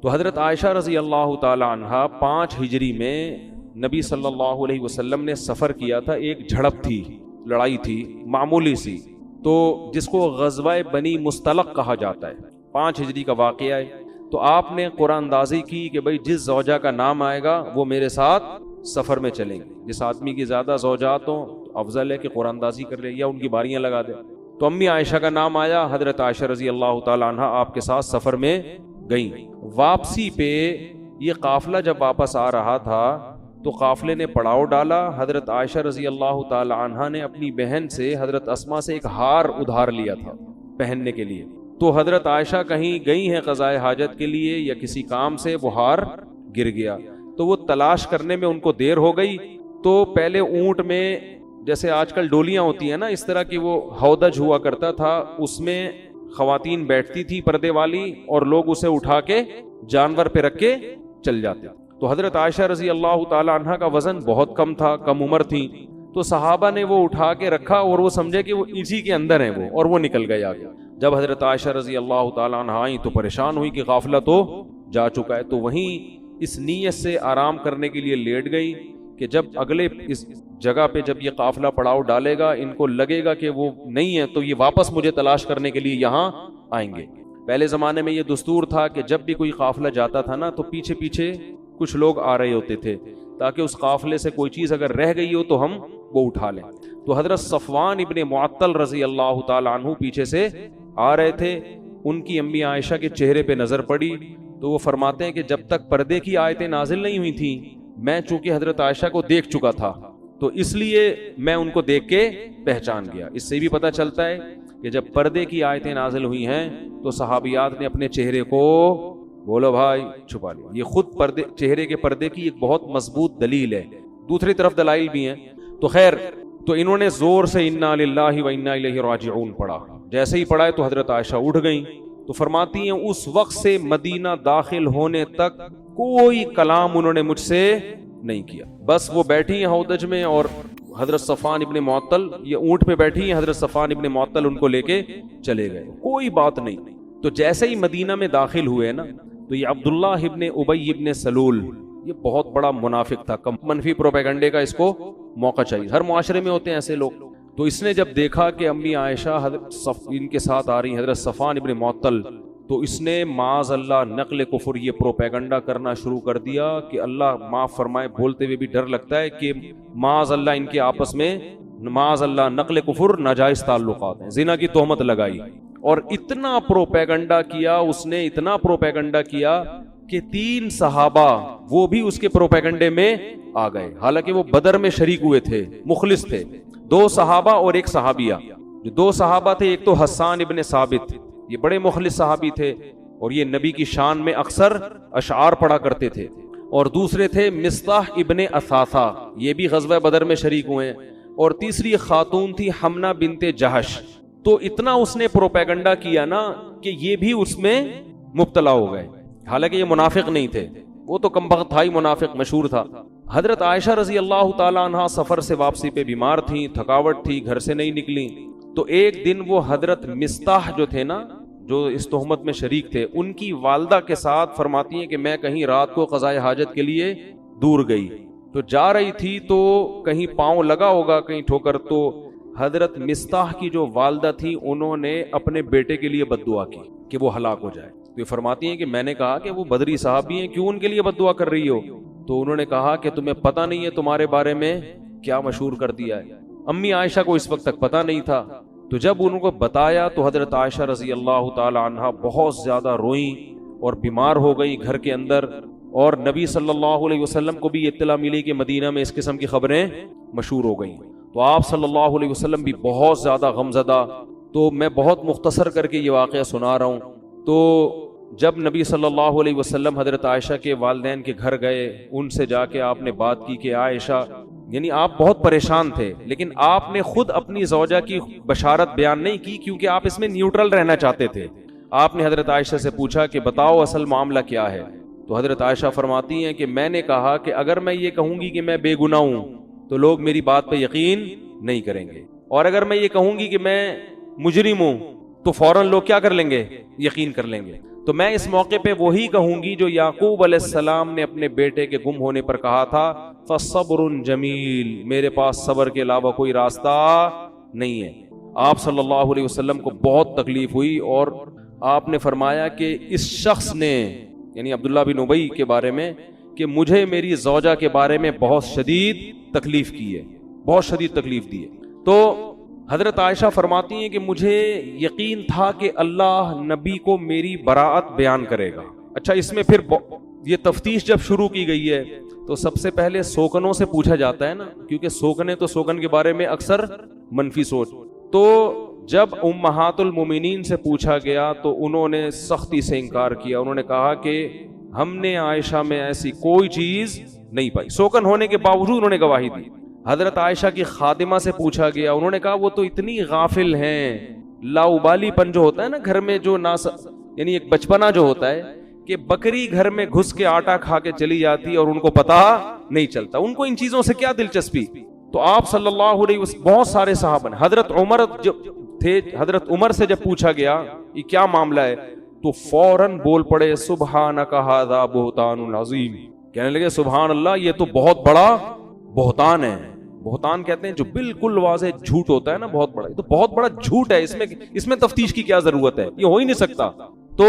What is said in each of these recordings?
تو حضرت عائشہ رضی اللہ تعالی عنہا 5 ہجری میں نبی صلی اللہ علیہ وسلم نے سفر کیا تھا. ایک جھڑپ تھی، لڑائی تھی معمولی سی، تو جس کو غزوہ بنی مستلق کہا جاتا ہے. 5 ہجری کا واقعہ ہے. تو آپ نے قرآن اندازی کی کہ بھائی جس زوجہ کا نام آئے گا وہ میرے ساتھ سفر میں چلیں گے. جس آدمی کی زیادہ زوجات ہوں تو افضل ہے کہ قرآن اندازی کر لے یا ان کی باریاں لگا دے. تو امی عائشہ کا نام آیا. حضرت عائشہ رضی اللہ تعالی عنہا آپ کے ساتھ سفر میں گئیں. واپسی پہ یہ قافلہ جب واپس آ رہا تھا تو قافلے نے پڑاؤ ڈالا. حضرت عائشہ رضی اللہ تعالی عنہا نے اپنی بہن سے حضرت اسماء سے ایک ہار ادھار لیا تھا پہننے کے لیے. تو حضرت عائشہ کہیں گئی ہیں قضائے حاجت کے لیے یا کسی کام سے، وہ ہار گر گیا. تو وہ تلاش کرنے میں ان کو دیر ہو گئی. تو پہلے اونٹ میں جیسے آج کل ڈولیاں ہوتی ہیں نا، اس طرح کی وہ ہودج ہوا کرتا تھا، اس میں خواتین بیٹھتی تھی پردے والی اور لوگ اسے اٹھا کے جانور پہ رکھ کے چل جاتے. تو حضرت عائشہ رضی اللہ تعالی عنہا کا وزن بہت کم تھا، کم عمر تھی. تو صحابہ نے وہ اٹھا کے رکھا اور وہ سمجھے کہ وہ اسی کے اندر ہیں وہ، اور وہ نکل گئے آگے. جب حضرت عائشہ رضی اللہ تعالی عنہا آئیں تو پریشان ہوئی کہ قافلہ تو جا چکا ہے. تو وہیں اس نیت سے آرام کرنے کے لیے لیٹ گئی کہ جب اگلے اس جگہ پہ جب یہ قافلہ پڑاؤ ڈالے گا، ان کو لگے گا کہ وہ نہیں ہے تو یہ واپس مجھے تلاش کرنے کے لیے یہاں آئیں گے. پہلے زمانے میں یہ دستور تھا کہ جب بھی کوئی قافلہ جاتا تھا نا تو پیچھے پیچھے کچھ لوگ آ رہے ہوتے تھے تاکہ اس قافلے سے کوئی چیز اگر رہ گئی ہو تو ہم وہ اٹھا لیں. تو حضرت صفوان ابن معطل رضی اللہ تعالی عنہ پیچھے سے آ رہے تھے. ان کی امی عائشہ کے چہرے پہ نظر پڑی تو وہ فرماتے ہیں کہ جب تک پردے کی آیتیں نازل نہیں ہوئی تھیں میں چونکہ حضرت عائشہ کو دیکھ چکا تھا تو اس لیے میں ان کو دیکھ کے پہچان گیا. اس سے بھی پتہ چلتا ہے کہ جب پردے کی آیتیں نازل ہوئی ہیں تو صحابیات نے اپنے چہرے کو بولو بھائی چھپا لیا. یہ خود پردے، چہرے کے پردے کی ایک بہت مضبوط دلیل ہے. دوسری طرف دلائل بھی ہیں. تو خیر، تو انہوں نے زور سے انا للہ و انا الیہ راجعون پڑھا. جیسے ہی پڑھا ہے تو حضرت عائشہ اٹھ گئیں. تو فرماتی ہیں اس وقت سے مدینہ داخل ہونے تک کوئی کلام انہوں نے مجھ سے نہیں کیا. بس وہ بیٹھی ہیں ہودج میں اور حضرت صفوان ابن معطل یہ اونٹ پہ بیٹھی ہیں، حضرت صفوان ابن معطل ان کو لے کے چلے گئے، کوئی بات نہیں. تو جیسے ہی مدینہ میں داخل ہوئے نا تو یہ عبداللہ ابن ابی ابن سلول، یہ بہت بڑا منافق تھا. منفی پروپیگنڈے کا اس کو موقع چاہیے، ہر معاشرے میں ہوتے ہیں ایسے لوگ. تو اس نے جب دیکھا کہ امی عائشہ ان کے ساتھ آ رہی ہیں حضرت صفوان ابن معطل، تو اس نے معاذ اللہ نقل کفر یہ پروپیگنڈا کرنا شروع کر دیا کہ اللہ معاف فرمائے، بولتے ہوئے بھی ڈر لگتا ہے کہ معاذ اللہ ان کے آپس میں معاذ اللہ نقل کفر ناجائز تعلقات ہیں، زنا کی تہمت لگائی. اور اتنا پروپیگنڈا کیا اس نے، اتنا پروپیگنڈا کیا کہ 3 صحابہ وہ بھی اس کے پروپیگنڈے میں آ گئے. حالانکہ وہ بدر میں شریک ہوئے تھے، مخلص تھے. 2 صحابہ اور 1 صحابیہ. جو 2 صحابہ تھے، ایک تو حسان ابن ثابت، یہ بڑے مخلص صحابی تھے اور یہ نبی کی شان میں اکثر اشعار پڑھا کرتے تھے. اور دوسرے تھے مصطح ابن اثاثہ، یہ بھی غزوہ بدر میں شریک ہوئے ہیں. اور تیسری ایک خاتون تھی حمنہ بنت جہش. تو اتنا اس نے پروپیگنڈا کیا نا کہ یہ بھی اس میں مبتلا ہو گئے. حالانکہ یہ منافق نہیں تھے، وہ تو کمبخت تھا ہی، منافق مشہور تھا. حضرت عائشہ رضی اللہ تعالی عنہا سفر سے واپسی پہ بیمار تھیں، تھکاوٹ تھی، گھر سے نہیں نکلی. تو ایک دن وہ حضرت مصطح جو تھے نا، جو اس تہمت میں شریک تھے، ان کی والدہ کے ساتھ فرماتی ہیں کہ میں کہیں رات کو قضائے حاجت کے لیے دور گئی. تو جا رہی تھی تو کہیں پاؤں لگا ہوگا، کہیں ٹھوکر. تو حضرت مصطح کی جو والدہ تھی انہوں نے اپنے بیٹے کے لیے بد دعا کی کہ وہ ہلاک ہو جائے. تو یہ فرماتی ہیں کہ میں نے کہا کہ وہ بدری صحابی ہیں، کیوں ان کے لیے بد دعا کر رہی ہو؟ تو انہوں نے کہا کہ تمہیں پتہ نہیں ہے تمہارے بارے میں کیا مشہور کر دیا ہے. امی عائشہ کو اس وقت تک پتہ نہیں تھا. تو جب انہوں کو بتایا تو حضرت عائشہ رضی اللہ تعالی عنہا بہت زیادہ روئیں اور بیمار ہو گئی گھر کے اندر. اور نبی صلی اللہ علیہ وسلم کو بھی اطلاع ملی کہ مدینہ میں اس قسم کی خبریں مشہور ہو گئیں. تو آپ صلی اللہ علیہ وسلم بھی بہت زیادہ غمزدہ. تو میں بہت مختصر کر کے یہ واقعہ سنا رہا ہوں. تو جب نبی صلی اللہ علیہ وسلم حضرت عائشہ کے والدین کے گھر گئے، ان سے جا کے آپ نے بات کی کہ عائشہ، یعنی آپ بہت پریشان تھے، لیکن آپ نے خود اپنی زوجہ کی بشارت بیان نہیں کی کیونکہ آپ اس میں نیوٹرل رہنا چاہتے تھے. آپ نے حضرت عائشہ سے پوچھا کہ بتاؤ اصل معاملہ کیا ہے. تو حضرت عائشہ فرماتی ہیں کہ میں نے کہا کہ اگر میں یہ کہوں گی کہ میں بے گناہ ہوں تو لوگ میری بات پہ یقین نہیں کریں گے، اور اگر میں یہ کہوں گی کہ میں مجرم ہوں تو فوراً لوگ کیا کر لیں گے؟ یقین کر لیں گے. تو میں اس موقع پہ وہی کہوں گی جو یعقوب علیہ السلام نے اپنے بیٹے کے گم ہونے پر کہا تھا، فَصَبْرٌ جَمِيلٌ، میرے پاس صبر کے علاوہ کوئی راستہ نہیں ہے۔ آپ صلی اللہ علیہ وسلم کو بہت تکلیف ہوئی اور آپ نے فرمایا کہ اس شخص نے، یعنی عبداللہ بن ابی کے بارے میں، کہ مجھے میری زوجہ کے بارے میں بہت شدید تکلیف کی ہے، بہت شدید تکلیف دی ہے۔ تو حضرت عائشہ فرماتی ہیں کہ مجھے یقین تھا کہ اللہ نبی کو میری براءت بیان کرے گا۔ اچھا، اس میں پھر یہ تفتیش جب شروع کی گئی ہے تو سب سے پہلے سوکنوں سے پوچھا جاتا ہے نا، کیونکہ سوکنے تو سوکن کے بارے میں اکثر منفی سوچ۔ تو جب امہات المومنین سے پوچھا گیا تو انہوں نے سختی سے انکار کیا، انہوں نے کہا کہ ہم نے عائشہ میں ایسی کوئی چیز نہیں پائی، سوکن ہونے کے باوجود انہوں نے گواہی دی۔ حضرت عائشہ کی خادمہ سے پوچھا گیا، انہوں نے کہا وہ تو اتنی غافل ہیں، لاؤبالی پن جو ہوتا ہے نا گھر میں، جو یعنی ایک بچپنا جو ہوتا ہے کہ بکری گھر میں گھس کے آٹا کھا کے چلی جاتی ہے اور ان کو پتا نہیں چلتا، ان کو ان چیزوں سے کیا دلچسپی۔ تو آپ صلی اللہ علیہ وسلم، بہت سارے صحابہ نے، حضرت عمر جب تھے، حضرت عمر سے جب پوچھا گیا یہ کیا معاملہ ہے تو فوراً بول پڑے، سبحانک ھذا بہتان عظیم، کہنے لگے سبحان اللہ، یہ تو بہت بڑا بہتان ہے۔ بہتان کہتے ہیں جو بالکل واضح جھوٹ ہوتا ہے نا، بہت بڑا، یہ تو بہت بڑا جھوٹ ہے، اس میں تفتیش کی کیا ضرورت ہے، یہ ہو ہی نہیں سکتا۔ تو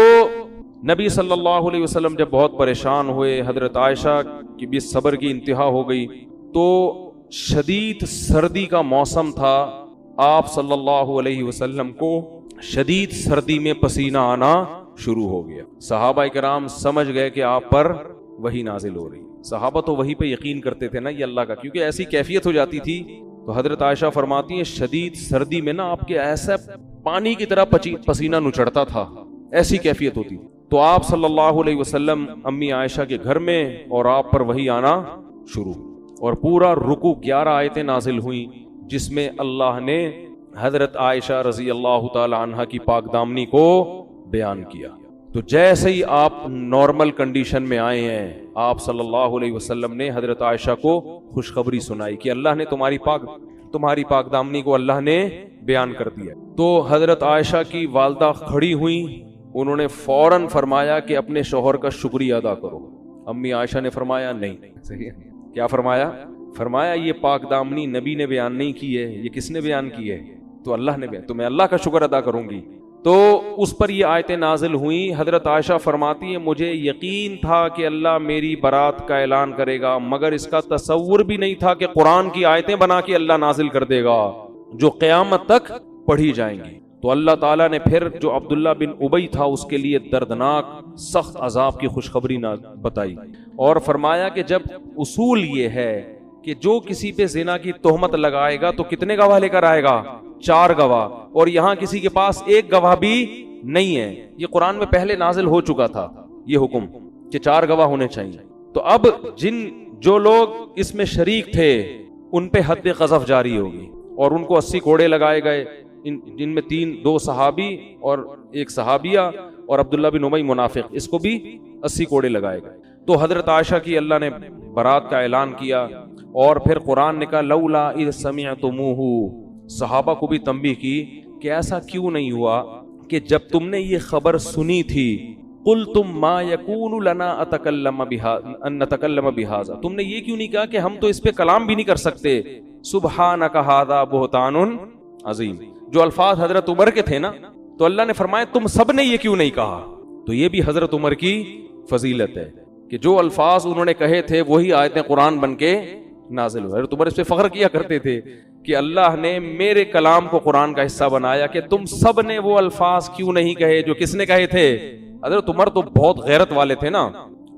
نبی صلی اللہ علیہ وسلم جب بہت پریشان ہوئے، حضرت عائشہ کی بھی صبر کی انتہا ہو گئی، تو شدید سردی کا موسم تھا، آپ صلی اللہ علیہ وسلم کو شدید سردی میں پسینہ آنا شروع ہو گیا۔ صحابہ کرام سمجھ گئے کہ آپ پر وحی نازل ہو رہی۔ صحابہ تو وحی پہ یقین کرتے تھے نا، یہ اللہ کا، کیونکہ ایسی کیفیت ہو جاتی تھی۔ تو حضرت عائشہ فرماتی ہیں شدید سردی میں نا آپ کے ایسا پانی کی طرح پسینہ نچڑتا تھا، ایسی کیفیت ہوتی۔ تو آپ صلی اللہ علیہ وسلم امی عائشہ کے گھر میں، اور آپ پر وحی آنا شروع، اور پورا رکوع 11 آیتیں نازل ہوئیں، جس میں اللہ نے حضرت عائشہ رضی اللہ تعالی عنہا کی پاک دامنی کو بیان کیا۔ تو جیسے ہی آپ نارمل کنڈیشن میں آئے ہیں، آپ صلی اللہ علیہ وسلم نے حضرت عائشہ کو خوشخبری سنائی کہ اللہ نے تمہاری پاک دامنی کو اللہ نے بیان کر دیا۔ تو حضرت عائشہ کی والدہ کھڑی ہوئیں، انہوں نے فوراً فرمایا کہ اپنے شوہر کا شکریہ ادا کرو۔ امی عائشہ نے فرمایا نہیں، صحیح ہے، کیا فرمایا یہ پاک دامنی نبی نے بیان نہیں کی ہے، یہ کس نے بیان کی ہے؟ تو اللہ نے بیان، تو میں اللہ کا شکر ادا کروں گی۔ تو اس پر یہ آیتیں نازل ہوئیں۔ حضرت عائشہ فرماتی ہیں مجھے یقین تھا کہ اللہ میری برات کا اعلان کرے گا، مگر اس کا تصور بھی نہیں تھا کہ قرآن کی آیتیں بنا کے اللہ نازل کر دے گا جو قیامت تک پڑھی جائیں گی۔ تو اللہ تعالیٰ نے پھر جو عبداللہ بن ابی تھا اس کے لیے دردناک سخت عذاب کی خوشخبری بتائی، اور فرمایا کہ جب اصول یہ ہے کہ جو کسی پہ زنا کی تہمت لگائے گا تو کتنے گواہ لے کر آئے گا؟ 4 گواہ، اور یہاں کسی کے پاس 1 گواہ بھی نہیں ہے۔ یہ قرآن میں پہلے نازل ہو چکا تھا یہ حکم کہ 4 گواہ ہونے چاہیے۔ تو اب جو لوگ اس میں شریک تھے ان پہ حد قذف جاری ہوگی، اور ان کو 80 کوڑے لگائے گئے، جن میں 2 صحابی اور 1 صحابیہ اور عبداللہ بن ابی منافق، اس کو بھی 80 کوڑے لگائے گئے۔ تو حضرت عائشہ کی اللہ نے برات کا اعلان کیا، اور پھر قرآن نے کہا لولا اذ سمعتموہ، صحابہ کو بھی تنبیہ کی کہ ایسا کیوں نہیں ہوا کہ جب تم نے یہ خبر سنی تھی قلتم ما یکون لنا ان نتکلم بہذا، تم نے یہ کیوں نہیں کہا کہ ہم تو اس پہ کلام بھی نہیں کر سکتے، سبحانک ھذا بہتان عظیم۔ جو الفاظ حضرت عمر کے تھے نا، تو اللہ نے فرمایا تم سب نے یہ کیوں نہیں کہا۔ تو یہ بھی حضرت عمر کی فضیلت ہے کہ جو الفاظ انہوں نے کہے تھے وہی آیتیں قرآن بن کے نازل ہوئے۔ حضرت عمر اس پہ فخر کیا کرتے تھے کہ اللہ نے میرے کلام کو قرآن کا حصہ بنایا، کہ تم سب نے وہ الفاظ کیوں نہیں کہے جو کس نے کہے تھے؟ حضرت عمر تو بہت غیرت والے تھے نا،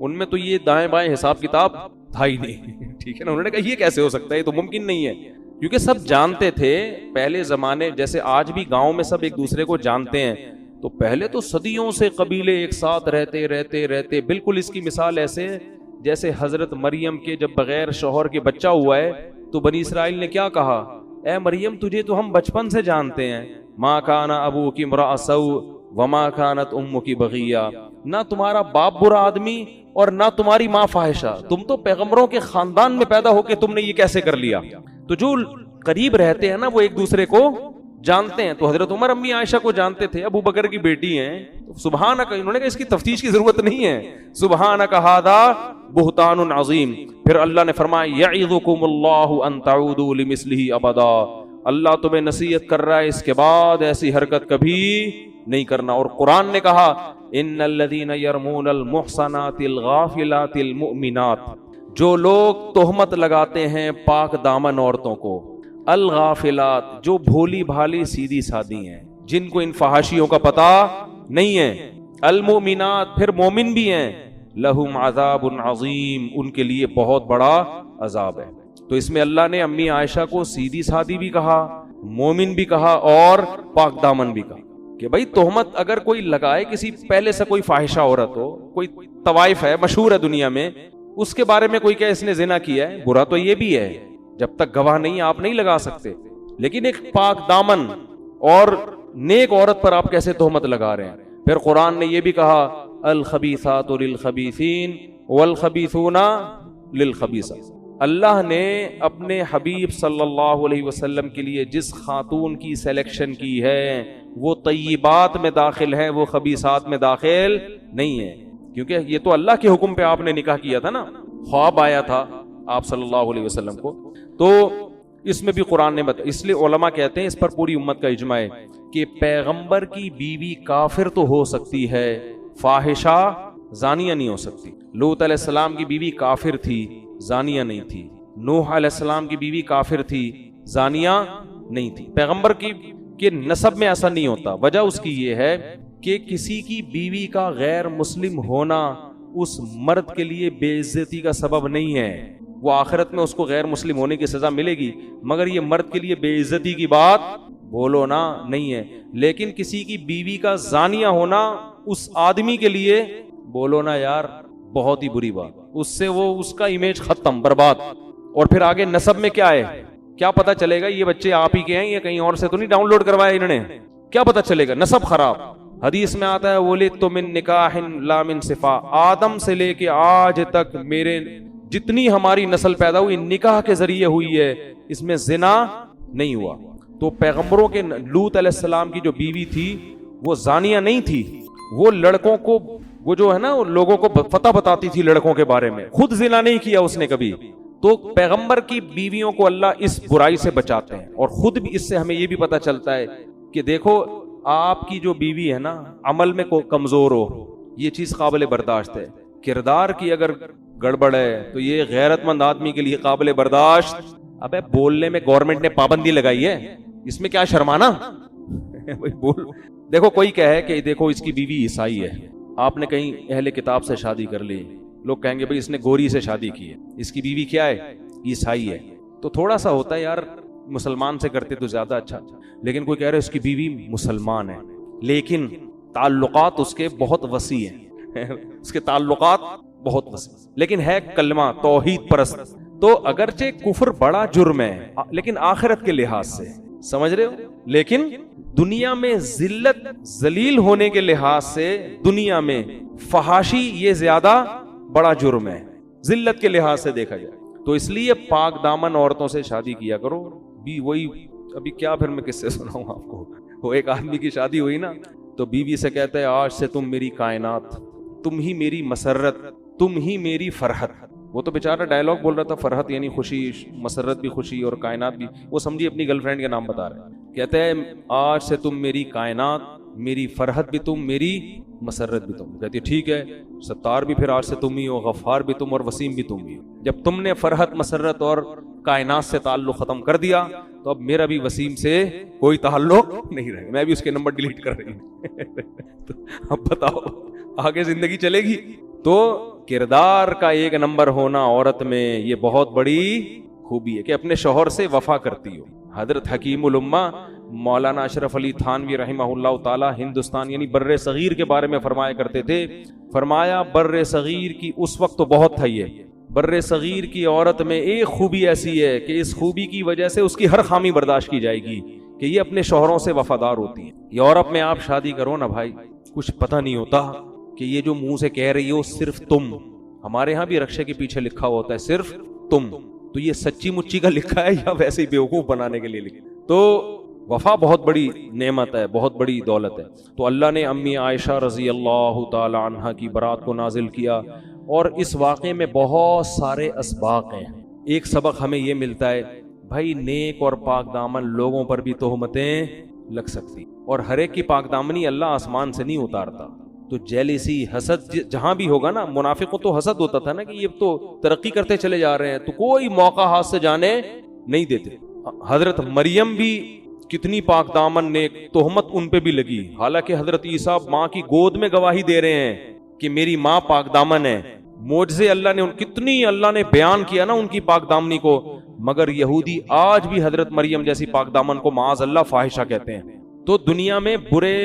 ان میں تو یہ دائیں بائیں حساب کتاب تھا ہی نہیں، ٹھیک ہے نا۔ انہوں نے کہا یہ کیسے ہو سکتا ہے، یہ تو ممکن نہیں ہے، کیونکہ سب جانتے تھے پہلے زمانے، جیسے آج بھی گاؤں میں سب ایک دوسرے کو جانتے ہیں، تو پہلے تو صدیوں سے قبیلے ایک ساتھ رہتے بالکل اس کی مثال ایسے جیسے حضرت مریم کے جب بغیر شوہر کے بچہ ہوا ہے تو بنی اسرائیل نے کیا کہا، اے مریم تجھے تو ہم بچپن سے جانتے ہیں، ما کان ابوکی امرأ سوء وما کانت امکی بغیہ، نہ تمہارا باپ برا آدمی اور نہ تمہاری ماں فاحشہ، تم تو پیغمبروں کے خاندان میں پیدا ہو کے تم نے یہ کیسے کر لیا۔ تو جو قریب رہتے ہیں نا وہ ایک دوسرے کو جانتے ہیں. تو حضرت عمر امی عائشہ کو جانتے تھے, ابو بکر کی بیٹی ہیں. سبحانک, انہوں نے کہا اس کی تفتیش کی ضرورت نہیں ہے, سبحانک ھذا بہتان عظیم. پھر اللہ نے فرمایا یعظکم اللہ ان تعودوا لمثلہ ابدا, اللہ تمہیں نصیحت کر رہا ہے اس کے بعد ایسی حرکت کبھی نہیں کرنا. اور قرآن نے کہا ان الذین یرمون المحصنات الغافلات المؤمنات, جو لوگ تہمت لگاتے ہیں پاک دامن عورتوں کو, الغافلات جو بھولی بھالی سیدھی سادی ہیں, جن کو ان فحاشیوں کا پتہ نہیں ہے, المؤمنات پھر مومن بھی ہیں, لہم عذاب عظیم ان کے لیے بہت بڑا عذاب ہے. تو اس میں اللہ نے امی عائشہ کو سیدھی سادی بھی کہا, مومن بھی کہا اور پاک دامن بھی کہا کہ بھائی تہمت اگر کوئی لگائے کسی پہلے سے کوئی فاحشہ عورت ہو, کوئی طوائف ہے مشہور ہے دنیا میں, اس کے بارے میں کوئی کہ اس نے زنا کیا ہے, برا تو یہ بھی ہے, جب تک گواہ نہیں آپ نہیں لگا سکتے, لیکن ایک پاک دامن اور نیک عورت پر آپ کیسے تہمت لگا رہے ہیں. پھر قرآن نے یہ بھی کہا الخبیثات للخبیثین والخبیثون للخبیثات. اللہ نے اپنے حبیب صلی اللہ علیہ وسلم کے لیے جس خاتون کی سلیکشن کی ہے وہ طیبات میں داخل ہے, وہ خبیثات میں داخل نہیں ہے, کیونکہ یہ تو اللہ کے حکم پہ آپ نے نکاح کیا تھا نا, خواب آیا تھا آپ صلی اللہ علیہ وسلم کو, تو اس میں بھی قرآن نے بتایا. اس لیے علماء کہتے ہیں اس پر پوری امت کا اجماع ہے کہ پیغمبر کی بیوی کافر تو ہو سکتی ہے, فاحشہ زانیہ نہیں ہو سکتی. لوط علیہ السلام کی بیوی کافر تھی, زانیہ نہیں تھی. نوح علیہ السلام کی بیوی کافر تھی, زانیہ نہیں تھی. پیغمبر کے نسب میں ایسا نہیں ہوتا. وجہ اس کی یہ ہے کہ کسی کی بیوی کا غیر مسلم ہونا اس مرد کے لیے بے عزتی کا سبب نہیں ہے. وہ آخرت میں اس کو غیر مسلم ہونے کی سزا ملے گی, مگر یہ مرد کے لیے بے عزتی کی بات بولو نا نہیں ہے. لیکن کسی کی بیوی کا زانیہ ہونا اس آدمی کے لیے بولو نا یار بہت ہی بری بات, اس سے وہ اس کا امیج ختم, برباد. اور پھر آگے نسب میں کیا ہے, کیا پتا چلے گا یہ بچے آپ ہی کے ہیں, یہ کہیں اور سے تو نہیں ڈاؤن لوڈ کروائے انہوں نے, کیا پتا چلے گا, نسب خراب. حدیث میں آتا ہے ولدت من نکاح لا من صفا, آدم سے لے کے آج تک میرے جتنی ہماری نسل پیدا ہوئی نکاح کے ذریعے ہوئی ہے, اس میں زنا نہیں ہوا. تو پیغمبروں کے لوط علیہ السلام کی جو بیوی تھی وہ زانیہ نہیں تھی, وہ لڑکوں کو وہ جو ہے نا لوگوں کو فتح بتاتی تھی لڑکوں کے بارے میں, خود زنا نہیں کیا اس نے کبھی. تو پیغمبر کی بیویوں کو اللہ اس برائی سے بچاتے ہیں. اور خود بھی اس سے ہمیں یہ بھی پتہ چلتا ہے کہ دیکھو آپ کی جو بیوی ہے نا عمل میں کمزور ہو, یہ چیز قابل برداشت ہے. کردار کی اگر گڑبڑ ہے تو یہ غیرت مند آدمی کے لیے قابل برداشت. ابے بولنے میں گورنمنٹ نے پابندی لگائی ہے, اس میں کیا شرمانا بول. دیکھو کوئی کہے کہ دیکھو اس کی بیوی عیسائی ہے, آپ نے کہیں اہل کتاب سے شادی کر لی, لوگ کہیں گے بھئی اس نے گوری سے شادی کی ہے, اس کی بیوی کیا ہے عیسائی ہے. تو تھوڑا سا ہوتا ہے یار مسلمان سے کرتے تو زیادہ اچھا. لیکن کوئی کہہ رہے اس کی بیوی مسلمان ہے لیکن تعلقات اس کے بہت وسیع ہیں اس کے تعلقات بہت وسیع, لیکن ہے کلمہ توحید پرست. تو اگرچہ کفر بڑا جرم ہے لیکن آخرت کے لحاظ سے, سمجھ رہے ہو, لیکن دنیا میں ذلت ذلیل ہونے کے لحاظ سے دنیا میں فحاشی یہ زیادہ بڑا جرم ہے ذلت کے لحاظ سے دیکھا جائے. تو اس لیے پاک دامن عورتوں سے شادی کیا کرو. بھی وہی ابھی کیا پھر میں کس سے سناؤں آپ کو, وہ ایک آدمی کی شادی ہوئی نا تو بیوی سے کہتا ہے آج سے تم میری کائنات, تم ہی میری مسرت, تم ہی میری فرحت. وہ تو بیچارہ ڈائلاگ بول رہا تھا, فرحت یعنی خوشی, مسرت بھی خوشی اور کائنات بھی, وہ سمجھی اپنی گرل فرینڈ کا نام بتا رہے ہیں. کہتے ہیں آج سے تم میری کائنات, میری فرحت بھی تم, میری مسرت بھی تم. کہتی ہے ٹھیک ہے ستار بھی پھر آج سے تم ہی ہو, غفار بھی تم اور وسیم بھی تم ہی ہو. جب تم نے فرحت مسرت اور کائنات سے تعلق ختم کر دیا تو اب میرا بھی وسیم سے کوئی تعلق نہیں رہے گا, میں بھی اس کے نمبر ڈیلیٹ کر رہی ہوں. تو اب بتاؤ آگے زندگی چلے گی. تو کردار کا ایک نمبر ہونا عورت میں یہ بہت بڑی خوبی ہے کہ اپنے شوہر سے وفا کرتی ہو. حضرت حکیم الامہ مولانا اشرف علی تھانوی رحمہ اللہ تعالی ہندوستان یعنی بر صغیر کے بارے میں فرمایا کرتے تھے. فرمایا بر صغیر کی اس وقت تو بہت تھا, یہ بر صغیر کی عورت میں ایک خوبی ایسی ہے کہ اس خوبی کی وجہ سے اس کی ہر خامی برداشت کی جائے گی کہ یہ اپنے شوہروں سے وفادار ہوتی ہیں. یورپ میں آپ شادی کرو نا بھائی, کچھ پتہ نہیں ہوتا کہ یہ جو منہ سے کہہ رہی ہو صرف تم, ہمارے ہاں بھی رکشے کے پیچھے لکھا ہوتا ہے صرف تم, تو یہ سچی مچی کا لکھا ہے یا ویسے ہی بیوقوف بنانے کے لیے لکھا. تو وفا بہت بڑی نعمت ہے، بہت بڑی دولت ہے۔ تو اللہ نے امی عائشہ رضی اللہ تعالی عنہا کی برات کو نازل کیا، اور اس واقعے میں بہت سارے اسباق ہیں۔ ایک سبق ہمیں یہ ملتا ہے، بھائی نیک اور پاک دامن لوگوں پر بھی تہمتیں لگ سکتی، اور ہر ایک کی پاک دامنی اللہ آسمان سے نہیں اتارتا۔ تو جیلیسی، حسد جہاں بھی ہوگا نا، منافقوں تو حسد ہوتا تھا نا کہ یہ تو ترقی کرتے چلے جا رہے ہیں، تو کوئی موقع ہاتھ سے جانے نہیں دیتے۔ حضرت مریم بھی کتنی پاک دامن، نیک، تہمت ان پہ بھی لگی، حالانکہ حضرت عیسیٰ ماں کی گود میں گواہی دے رہے ہیں کہ میری ماں پاک دامن ہے، معجزے اللہ نے کتنی اللہ نے بیان کیا نا ان کی پاک دامنی کو، مگر یہودی آج بھی حضرت مریم جیسی پاک دامن کو معاذ اللہ فاحشہ کہتے ہیں۔ تو دنیا میں برے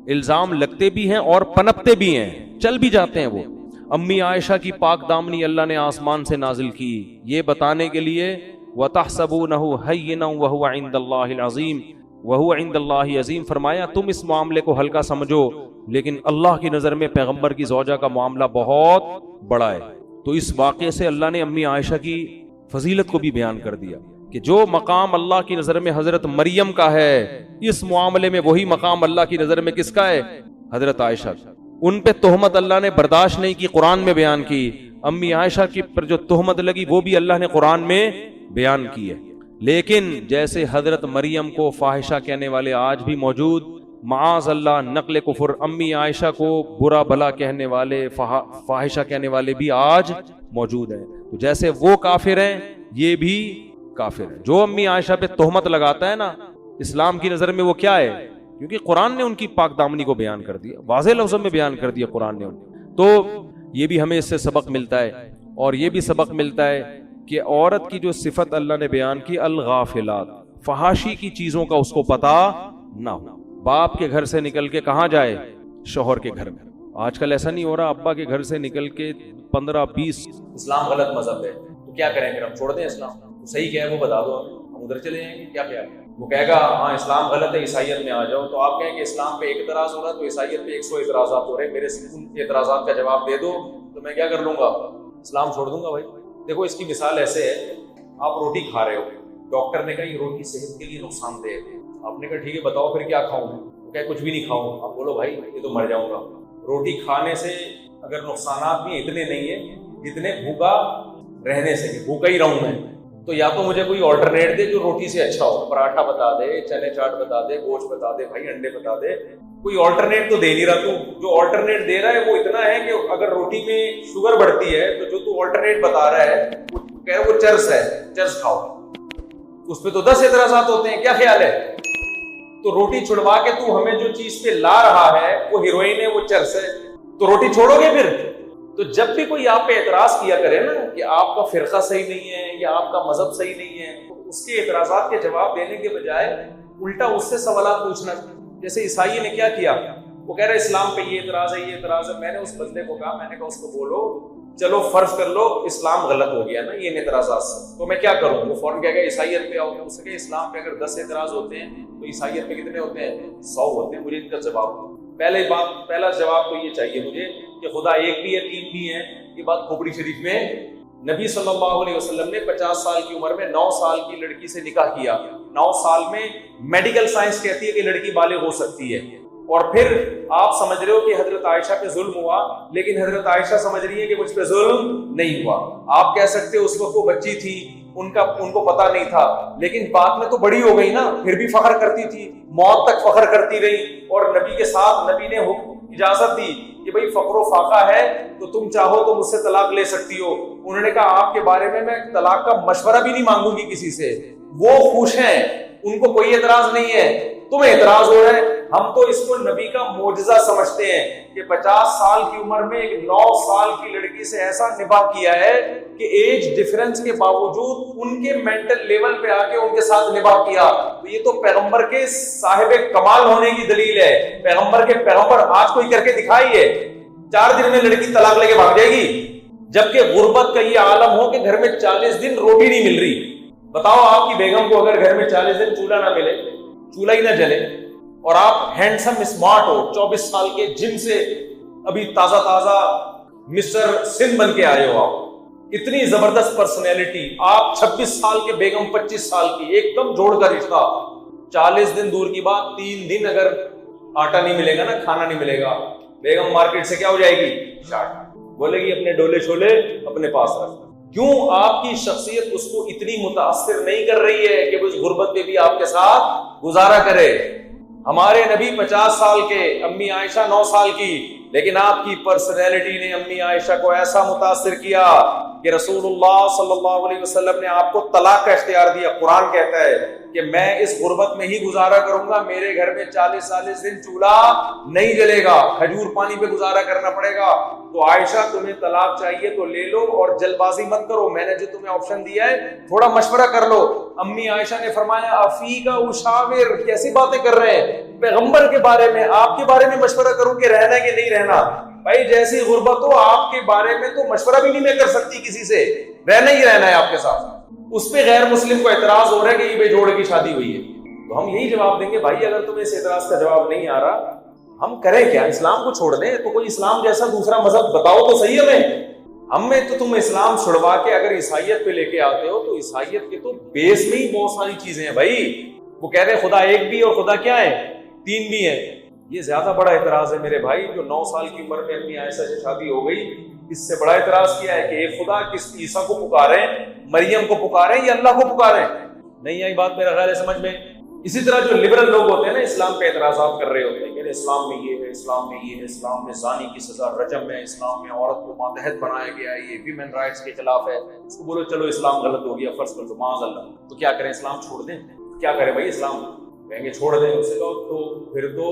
الزام لگتے بھی ہیں اور پنپتے بھی ہیں، چل بھی جاتے ہیں وہ۔ امی عائشہ کی پاک دامنی اللہ نے آسمان سے نازل کی، یہ بتانے کے لیے وَتَحْسَبُونَهُ هَيِّنًا وَهُوَ عِندَ اللَّهِ الْعَظِيمِ وَهُوَ عِندَ اللَّهِ عَظِيمٌ، فرمایا تم اس معاملے کو ہلکا سمجھو، لیکن اللہ کی نظر میں پیغمبر کی زوجہ کا معاملہ بہت بڑا ہے۔ تو اس واقعے سے اللہ نے امی عائشہ کی فضیلت کو بھی بیان کر دیا کہ جو مقام اللہ کی نظر میں حضرت مریم کا ہے، اس معاملے میں وہی مقام اللہ کی نظر میں کس کا ہے؟ حضرت عائشہ کا۔ ان پہ تہمت اللہ نے برداشت نہیں کی، قرآن میں بیان کی۔ امی عائشہ کی پر جو تہمت لگی وہ بھی اللہ نے قرآن میں بیان کی ہے۔ لیکن جیسے حضرت مریم کو فاحشہ کہنے والے آج بھی موجود، معاذ اللہ نقل کفر، امی عائشہ کو برا بھلا کہنے والے، فاحشہ کہنے والے بھی آج موجود ہیں۔ تو جیسے وہ کافر ہیں، یہ بھی کافر ہیں۔ جو امی عائشہ پہ تہمت لگاتا ہے نا، اسلام کی نظر میں وہ کیا ہے؟ کیونکہ قرآن نے ان کی پاک دامنی کو بیان کر دیا، واضح لفظوں میں بیان کر دیا قرآن نے ان کو۔ تو یہ بھی ہمیں اس سے سبق ملتا ہے، اور یہ بھی سبق ملتا ہے کہ عورت کی جو صفت اللہ نے بیان کی، الغافلات، فحاشی کی چیزوں کا اس کو پتہ نہ ہو۔ باپ کے گھر سے نکل کے کہاں جائے؟ شوہر کے گھر میں۔ آج کل ایسا نہیں ہو رہا، ابا کے گھر سے نکل کے 15-20 اسلام غلط مذہب ہے، تو کیا کریں پھر؟ ہم چھوڑ دیں اسلام؟ صحیح کیا ہے وہ بتا دو، ہم ادھر چلے جائیں گے؟ کیا خیال ہے؟ وہ کہے گا ہاں اسلام غلط ہے، عیسائیت میں آ جاؤ، تو آپ کہیں کہ اسلام پہ ایک اعتراض ہو رہا ہے تو عیسائیت پہ 100 اعتراضات ہو رہے ہیں، میرے ان اعتراضات کا جواب دے دو تو میں کیا کر لوں گا؟ اسلام چھوڑ دوں گا۔ بھائی دیکھو اس کی مثال ایسے ہے، آپ روٹی کھا رہے ہو، ڈاکٹر نے کہا یہ روٹی صحت کے لیے نقصان دہ ہے، آپ نے کہا ٹھیک ہے بتاؤ پھر کیا کھاؤں میں؟ وہ کہے کچھ بھی نہیں کھاؤں۔ آپ بولو بھائی یہ تو مر جاؤں گا۔ روٹی کھانے سے اگر نقصانات بھی اتنے نہیں ہیں جتنے بھوکا رہنے سے، بھوکا ہی رہوں میں، تو یا تو مجھے کوئی آلٹرنیٹ دے جو روٹی سے اچھا ہو، پراٹھا بتا دے، چنے چاٹ بتا دے، گوشت بتا دے، بھائی انڈے بتا دے، کوئی آلٹرنیٹ تو دے نہیں رہا۔ تو جو آلٹرنیٹ دے رہا ہے وہ اتنا ہے کہ اگر روٹی میں شوگر بڑھتی ہے تو جو تو آلٹرنیٹ بتا رہا ہے وہ چرس ہے، چرس کھاؤ، اس پہ تو 10 اعتراضات ہوتے ہیں۔ کیا خیال ہے؟ تو روٹی چھڑوا کے تو ہمیں جو چیز پہ لا رہا ہے وہ ہیروئن ہے، وہ چرس ہے، تو روٹی چھوڑو گے پھر؟ تو جب بھی کوئی آپ پہ اعتراض کیا کرے نا کہ آپ کا فرقہ صحیح نہیں ہے یا آپ کا مذہب صحیح نہیں ہے، تو اس کے اعتراضات کے جواب دینے کے بجائے الٹا اس سے سوالات پوچھنا۔ جیسے عیسائی نے کیا کیا، وہ کہہ رہے اسلام پہ یہ اعتراض ہے، یہ اعتراض ہے۔ میں نے اس بندے کو کہا، میں نے کہا اس کو بولو چلو فرض کر لو اسلام غلط ہو گیا نا یہ اعتراضات سے، تو میں کیا کروں؟ وہ فوراً کہہ گیا عیسائیت پہ آؤ۔ اس کے اسلام پہ اگر 10 اعتراض ہوتے ہیں تو عیسائیت پہ کتنے ہوتے ہیں؟ 100 ہوتے ہیں۔ مجھے ان کا جواب پہلا جواب تو یہ چاہیے مجھے کہ خدا ایک بھی ہے، 3 بھی ہیں۔ یہ بات کھوپڑی شریف میں نبی صلی اللہ علیہ وسلم نے 50 سال کی عمر میں 9 سال کی لڑکی سے نکاح کیا۔ 9 سال میں میڈیکل سائنس کہتی ہے کہ لڑکی بالغ ہو سکتی ہے، اور پھر آپ سمجھ رہے ہو کہ حضرت عائشہ پہ ظلم ہوا، لیکن حضرت عائشہ سمجھ رہی ہے کہ مجھ پہ ظلم نہیں ہوا۔ آپ کہہ سکتے اس وقت وہ بچی تھی، ان کو پتا نہیں تھا، لیکن بعد میں تو بڑی ہو گئی نا، پھر بھی فخر کرتی تھی، موت تک فخر کرتی رہی، اور نبی کے ساتھ نبی نے اجازت دی کہ بھئی فقر و فاقہ ہے تو تم چاہو تو مجھ سے طلاق لے سکتی ہو۔ انہوں نے کہا آپ کے بارے میں طلاق کا مشورہ بھی نہیں مانگوں گی کسی سے۔ وہ خوش ہیں، ان کو کوئی اعتراض نہیں ہے، تمہیں اعتراض ہو رہا ہے۔ ہم تو اس کو نبی کا معجزہ سمجھتے ہیں کہ 50 سال کی عمر میں ایک 9 سال کی لڑکی سے ایسا نباہ کیا ہے کہ ایج ڈیفرنس کے باوجود ان کے مینٹل لیول پہ آ کے ان کے ساتھ نباہ کیا۔ تو یہ تو پیغمبر کے صاحب کمال ہونے کی دلیل ہے۔ پیغمبر آج کوئی کر کے دکھائیے، 4 دن میں لڑکی طلاق لے کے بھاگ جائے گی، جبکہ غربت کا یہ عالم ہو کہ گھر میں 40 دن روٹی نہیں مل رہی۔ بتاؤ آپ کی بیگم کو اگر گھر میں 40 دن چولہا نہ ملے، چولہا ہی نہ جلے، اور آپ ہینڈسم اسمارٹ ہو، 24 سال کے جم سے ابھی تازہ مسٹر سندھ بن کے آئے ہو، آپ اتنی زبردست پرسنالٹی، آپ 26 سال کے بیگم 25 سال کی، ایک دم جوڑ کا رشتہ، 40 دن دور کی بات، 3 دن اگر آٹا نہیں ملے گا نا، کھانا نہیں ملے گا، بیگم مارکیٹ سے کیا ہو جائے گی؟ شارٹ، بولے گی اپنے ڈولے شولے اپنے پاس رکھ۔ کیوں؟ آپ کی شخصیت اس کو اتنی متاثر نہیں کر رہی ہے کہ وہ اس غربت میں بھی آپ کے ساتھ گزارا کرے۔ ہمارے نبی 50 سال کے، امی عائشہ 9 سال کی، لیکن آپ کی پرسنالٹی نے امی عائشہ کو ایسا متاثر کیا کہ رسول اللہ صلی اللہ علیہ وسلم نے آپ کو طلاق کا اختیار دیا۔ قرآن کہتا ہے کہ میں اس غربت میں ہی گزارا کروں گا، میرے گھر میں 40 دن چولہا نہیں جلے گا، کھجور پانی پہ گزارا کرنا پڑے گا۔ تو عائشہ تمہیں طلاق چاہیے تو لے لو، اور جلد بازی مت کرو، میں نے جو تمہیں آپشن دیا ہے تھوڑا مشورہ کر لو۔ امی عائشہ نے فرمایا افیکا اشاور، کیسی باتیں کر رہے ہیں؟ پیغمبر کے بارے میں، آپ کے بارے میں مشورہ کروں کہ رہنا ہے کہ نہیں رہنا؟ بھائی جیسی غربت ہو، آپ کے بارے میں تو مشورہ بھی نہیں میں کر سکتی کسی سے، رہنا ہی رہنا ہے آپ کے ساتھ۔ اس پہ غیر مسلم کو اعتراض ہو رہا ہے کہ یہ بے جوڑ کی شادی ہوئی ہے، تو ہم یہی جواب دیں گے بھائی اگر تمہیں اس اعتراض کا جواب نہیں آ رہا، ہم کریں کیا؟ اسلام کو چھوڑ دیں، تو کوئی اسلام جیسا دوسرا مذہب بتاؤ تو صحیح ہمیں تو تم اسلام چھڑوا کے اگر عیسائیت پہ لے کے آتے ہو، تو عیسائیت کے تو بیس میں ہی بہت ساری چیزیں ہیں بھائی۔ وہ کہہ رہے ہیں خدا ایک بھی اور خدا کیا ہے؟ 3 بھی ہے۔ یہ زیادہ بڑا اعتراض ہے میرے بھائی، جو 9 سال کی عمر میں اپنی عائشہ سے شادی ہو گئی، اس سے بڑا اعتراض کیا ہے کہ ایک خدا کس عیسیٰ کو پکارے، مریم کو پکارے یا اللہ کو پکارے؟ نہیں آئی بات میرا خیال ہے سمجھ میں۔ اسی طرح جو لبرل لوگ ہوتے ہیں نا، اسلام پہ اعتراضات کر رہے ہوتے ہیں کہ اسلام میں یہ ہے، اسلام میں یہ ہے، اسلام میں زانی کی سزا رجم ہے، اسلام میں عورت کو ماتحت بنایا گیا ہے، یہ ویمن رائٹس کے خلاف ہے۔ اس کو بولو چلو اسلام غلط ہو گیا، فرض کر لو معاذ اللہ، تو کیا کریں؟ اسلام چھوڑ دیں؟ کیا کریں بھائی؟ اسلام کہیں گے چھوڑ دیں، اس سے تو پھر تو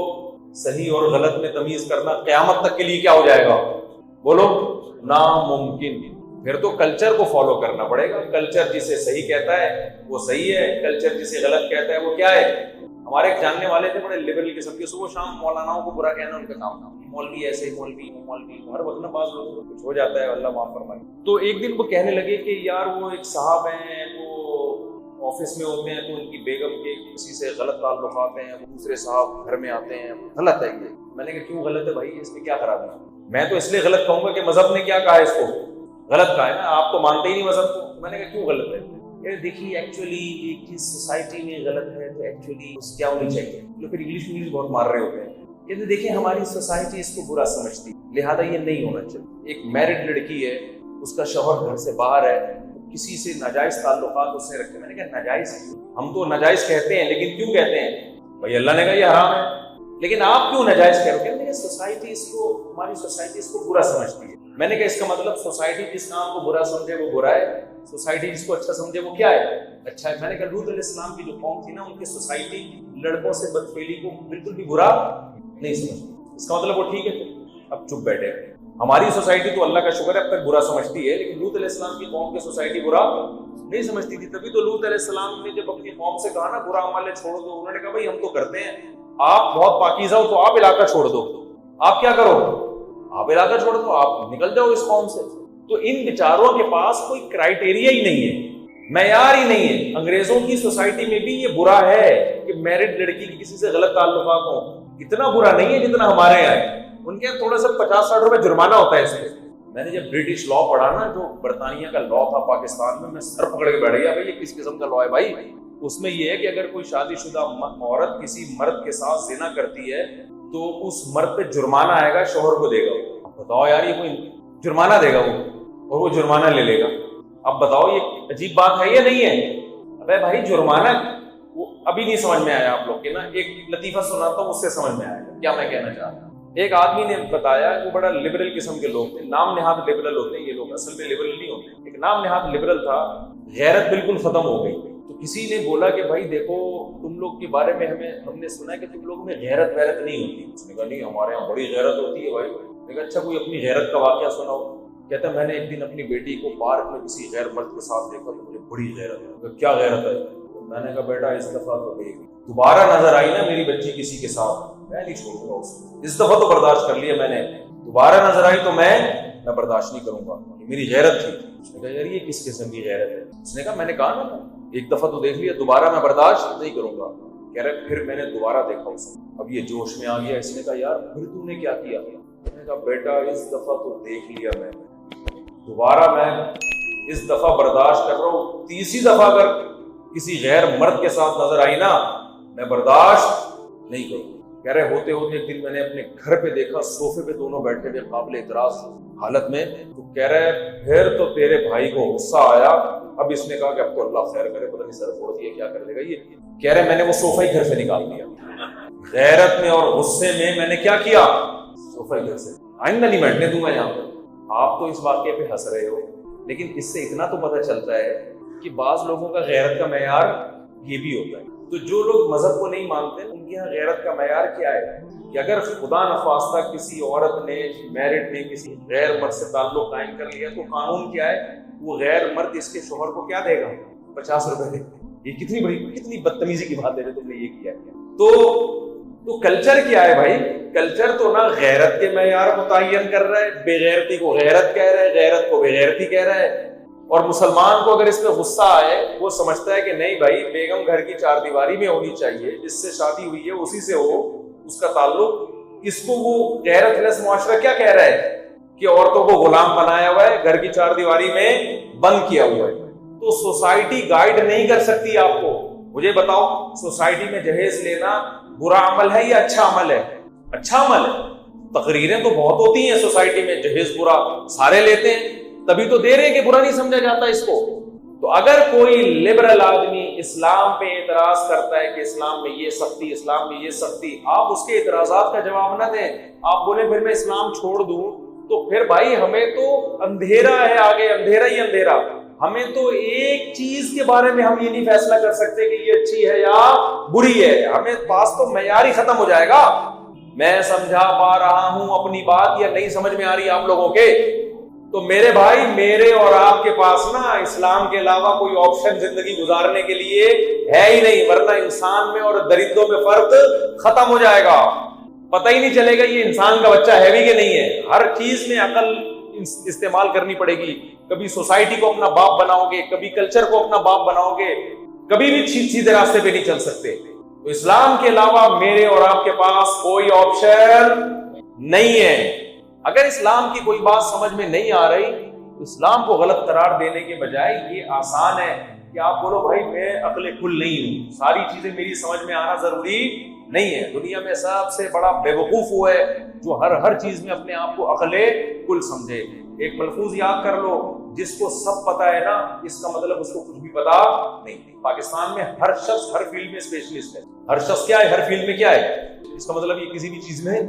صحیح اور غلط میں تمیز کرنا قیامت تک کے لیے کیا ہو جائے گا؟ بولو ناممکن۔ پھر تو کلچر کو فالو کرنا پڑے گا۔ کلچر جسے صحیح کہتا ہے وہ صحیح ہے، کلچر جسے غلط کہتا ہے وہ کیا ہے؟ ہمارے ایک جاننے والے تھے بڑے لبرل قسم کے، صبح شام مولاناؤں کو برا کہنا ان کا کام تھا، مولوی ایسے، مولوی ہر وقت نا بعض لوگوں کو کچھ ہو جاتا ہے، اللہ معاف فرمائے۔ تو ایک دن وہ کہنے لگے کہ یار وہ ایک صاحب ہیں، وہ آفس میں ہوتے ہیں تو ان کی بیگم کے کسی سے غلط تعلقات ہیں، وہ دوسرے صاحب گھر میں آتے ہیں، غلط ہے یہ۔ میں نے کہا کیوں غلط ہے بھائی، اس میں کیا خرابی ہے؟ میں تو اس لیے غلط کہوں گا کہ مذہب نے کیا کہا ہے اس کو غلط کہا ہے نا، آپ تو مانتے ہی نہیں مذہب کو۔ میں نے کہا کیوں غلط ہے؟ دیکھیے ایکچولی ایک چیز سوسائٹی میں غلط ہے تو ایکچولی اس کیا ہونی چاہیے، جو پھر انگلش بہت مار رہے ہوتے ہیں، کہتے دیکھیں ہماری سوسائٹی اس کو برا سمجھتی، لہذا یہ نہیں ہونا چاہیے۔ ایک میرڈ لڑکی ہے، اس کا شوہر گھر سے باہر ہے، کسی سے ناجائز تعلقات اس نے رکھے۔ میں نے کہا ناجائز؟ ہم تو ناجائز کہتے ہیں، لیکن کیوں کہتے ہیں بھائی؟ اللہ نے کہا یہ حرام ہے، لیکن آپ کیوں ناجائز کہہ رہے ہو؟ سوسائٹی اس کو، ہماری سوسائٹی اس کو برا سمجھتی ہے۔ میں نے کہا اس کا مطلب سوسائٹی جس کام کو برا سمجھے وہ برا ہے، سوسائٹی جس کو اچھا سمجھے وہ کیا ہے؟ اچھا ہے۔ میں نے کہا لوط علیہ السلام کی جو قوم تھی نا، ان کی سوسائٹی لڑکوں سے بدفعلی کو بالکل بھی برا نہیں سمجھتی، اس کا مطلب وہ ٹھیک ہے۔ اب چپ بیٹھے، ہماری سوسائٹی تو اللہ کا شکر ہے اب تک برا سمجھتی ہے، لیکن لوط علیہ السلام کی قوم کی سوسائٹی برا نہیں سمجھتی تھی۔ تبھی تو لوط علیہ السلام نے جب اپنی قوم سے کہا نا برا عمل چھوڑ دو، انہوں نے کہا بھائی ہم تو کرتے ہیں، آپ بہت پاکیزہ ہو تو آپ علاقہ چھوڑ دو، آپ کیا کرو؟ آپ علاقہ چھوڑ دو، آپ نکل جاؤ اس قوم سے۔ تو ان بیچاروں کے پاس کوئی کرائیٹیریا ہی نہیں ہے، معیار ہی نہیں ہے۔ انگریزوں کی سوسائٹی میں بھی یہ برا ہے کہ میرڈ لڑکی کی کسی سے غلط تعلقات ہوں، اتنا برا نہیں ہے جتنا ہمارے یہاں ہے۔ ان کے تھوڑا سا 50-60 روپے جرمانہ ہوتا ہے اس میں۔ میں نے جب برٹش لا پڑھا نا، جو برطانیہ کا لا تھا پاکستان میں سر پکڑ کے بیٹھ گیا بھائی یہ کس قسم کا لا ہے بھائی؟ اس میں یہ ہے کہ اگر کوئی شادی شدہ عورت کسی مرد کے ساتھ زنا کرتی ہے تو اس مرد پہ جرمانہ آئے گا، شوہر کو دے گا۔ بتاؤ یار یہ کوئی جرمانہ دے گا وہ، اور وہ جرمانہ لے لے گا۔ اب بتاؤ یہ عجیب بات ہے یا نہیں ہے؟ ابے بھائی جرمانہ وہ ابھی نہیں سمجھ میں آیا آپ لوگ کے نا، ایک لطیفہ سناتا ہوں اس سے سمجھ میں آئے گا کیا میں کہنا چاہتا ہوں۔ ایک آدمی نے بتایا کہ وہ بڑا لبرل قسم کے لوگ تھے، نام نہاد لبرل ہوتے ہیں یہ لوگ، اصل میں لبرل نہیں ہوتے، ایک نام نہاد لبرل تھا، غیرت بالکل ختم ہو گئی۔ تو کسی نے بولا کہ بھائی دیکھو تم لوگ کے بارے میں ہم نے سنا ہے کہ تم لوگوں میں غیرت ویرت نہیں ہوتی۔ اس نے کہا نہیں ہمارے یہاں بڑی غیرت ہوتی ہے بھائی۔ میں کہا اچھا کوئی اپنی غیرت کا واقعہ سناؤ۔ کہتا ہے میں نے ایک دن اپنی بیٹی کو پارک میں کسی غیر مرد کے ساتھ دیکھا تو مجھے بڑی غیرت ہے۔ کیا غیرت ہے؟ میں نے کہا بیٹا اس دفعہ تو دیکھ، دوبارہ نظر آئی نا میری بچی کسی کے ساتھ میں نہیں چھوڑوں گا اس کو، اس دفعہ تو برداشت کر لیا میں نے، دوبارہ نظر آئی تو میں برداشت نہیں کروں گا، میری غیرت تھی۔ اس نے کہا یار یہ کس قسم کی غیرت ہے؟ اس نے کہا میں نے کہا نا ایک دفعہ تو دیکھ لیا، دوبارہ میں برداشت نہیں کروں گا۔ کہہ رہے پھر میں نے دوبارہ دیکھا اس کو، اب یہ جوش میں آ گیا۔ اس نے کہا یار پھر تو نے کیا کیا؟ میں نے کہا بیٹا اس دفعہ تو دیکھ لیا میں، دوبارہ میں اس دفعہ برداشت کر رہا ہوں، تیسری دفعہ اگر کسی غیر مرد کے ساتھ نظر آئی نا میں برداشت نہیں کروں. کہہ رہے ہوتے ہوتے ایک دن میں نے اپنے گھر پہ دیکھا صوفے پہ دونوں بیٹھے ہوئے قابل اعتراض حالت میں. تو کہہ رہے پھر تو تیرے بھائی کو غصہ آیا. اب اس نے کہا کہ اب تو اللہ خیر کرے, پتہ نہیں سر پھوڑ دیا کیا کر لے گا یہ. کہہ رہے میں نے وہ صوفہ ہی گھر سے نکال دیا. غیرت میں اور غصے میں نے کیا کیا, صوفہ ہی گھر سے. آئندہ نہیں بیٹھنے دوں گا یہاں پر. آپ تو اس واقعے پہ ہنس رہے ہو, لیکن اس سے اتنا تو پتہ چلتا ہے کہ بعض لوگوں کا غیرت کا معیار یہ بھی ہوتا ہے. تو جو لوگ مذہب کو نہیں مانتے ان کے یہاں غیرت کا معیار کیا ہے کہ اگر خدا نخواستہ کسی عورت نے میرڈ نے کسی غیر مرد سے تعلق قائم کر لیا تو قانون کیا ہے, وہ غیر مرد اس کے شوہر کو کیا دے گا, 50 روپے دے گا. یہ کتنی بدتمیزی کی بات ہے تم نے یہ کیا. تو کلچر کیا ہے بھائی, کلچر تو نہ غیرت کے معیار متعین کر رہا ہے, بے غیرتی کو غیرت کہہ رہا ہے, غیرت کو بے غیرتی کہہ رہا ہے. اور مسلمان کو اگر اس پہ غصہ آئے, وہ سمجھتا ہے کہ نہیں بھائی بیگم گھر کی 4 دیواری میں ہونی چاہیے, جس سے شادی ہوئی ہے اسی سے ہو اس کا تعلق. اس کو وہ غیرت لیس معاشرہ کیا کہہ رہا ہے کہ عورتوں کو غلام بنایا ہوا ہے, گھر کی 4 دیواری میں بند کیا ہوا ہے. تو سوسائٹی گائیڈ نہیں کر سکتی آپ کو. مجھے بتاؤ, سوسائٹی میں جہیز لینا برا عمل ہے یا اچھا عمل ہے؟ اچھا عمل ہے. تقریریں تو بہت ہوتی ہیں سوسائٹی میں, جہیز برا سارے لیتے ہیں, تبھی تو دے رہے ہیں کہ برا نہیں سمجھا جاتا اس کو. تو اگر کوئی لبرل آدمی اسلام پہ اعتراض کرتا ہے کہ اسلام میں یہ سختی, اسلام میں یہ سختی, آپ اس کے اعتراضات کا جواب نہ دیں. آپ بولیں پھر میں اسلام چھوڑ دوں, تو پھر بھائی ہمیں تو اندھیرا ہے آگے, اندھیرا ہی اندھیرا. ہمیں تو ایک چیز کے بارے میں ہم یہ نہیں فیصلہ کر سکتے کہ یہ اچھی ہے یا بری ہے. ہمیں پاس تو معیار ہی ختم ہو جائے گا. میں سمجھا پا رہا ہوں اپنی بات یا نہیں سمجھ میں آ رہی آپ لوگوں کے؟ تو میرے بھائی, میرے اور آپ کے پاس نا اسلام کے علاوہ کوئی آپشن زندگی گزارنے کے لیے ہے ہی نہیں, ورنہ انسان میں اور درندوں میں فرق ختم ہو جائے گا. پتہ ہی نہیں چلے گا یہ انسان کا بچہ ہے بھی کہ نہیں ہے. ہر چیز میں عقل استعمال کرنی پڑے گی. کبھی سوسائٹی کو اپنا باپ بناؤ گے, کبھی کلچر کو اپنا باپ بناؤ گے, کبھی بھی سیدھے راستے پہ نہیں چل سکتے. تو اسلام کے علاوہ میرے اور آپ کے پاس کوئی آپشن نہیں ہے. اگر اسلام کی کوئی بات سمجھ میں نہیں آ رہی تو اسلام کو غلط قرار دینے کے بجائے یہ آسان ہے کہ آپ بولو بھائی میں عقل کل نہیں ہوں, ساری چیزیں میری سمجھ میں آنا ضروری نہیں ہے. دنیا میں سب سے بڑا بے وقوف وہ ہے جو ہر چیز میں اپنے آپ کو عقل کل سمجھے. ایک ملفوظ یاد کر لو, جس کو سب پتا ہے نا, اس کا مطلب اس کو کچھ بھی پتا نہیں. پاکستان میں ہر شخص ہر فیلڈ میں اسپیشلسٹ ہے. ہر شخص کیا ہے, ہر فیلڈ میں کیا ہے. اس کا مطلب یہ کسی بھی چیز میں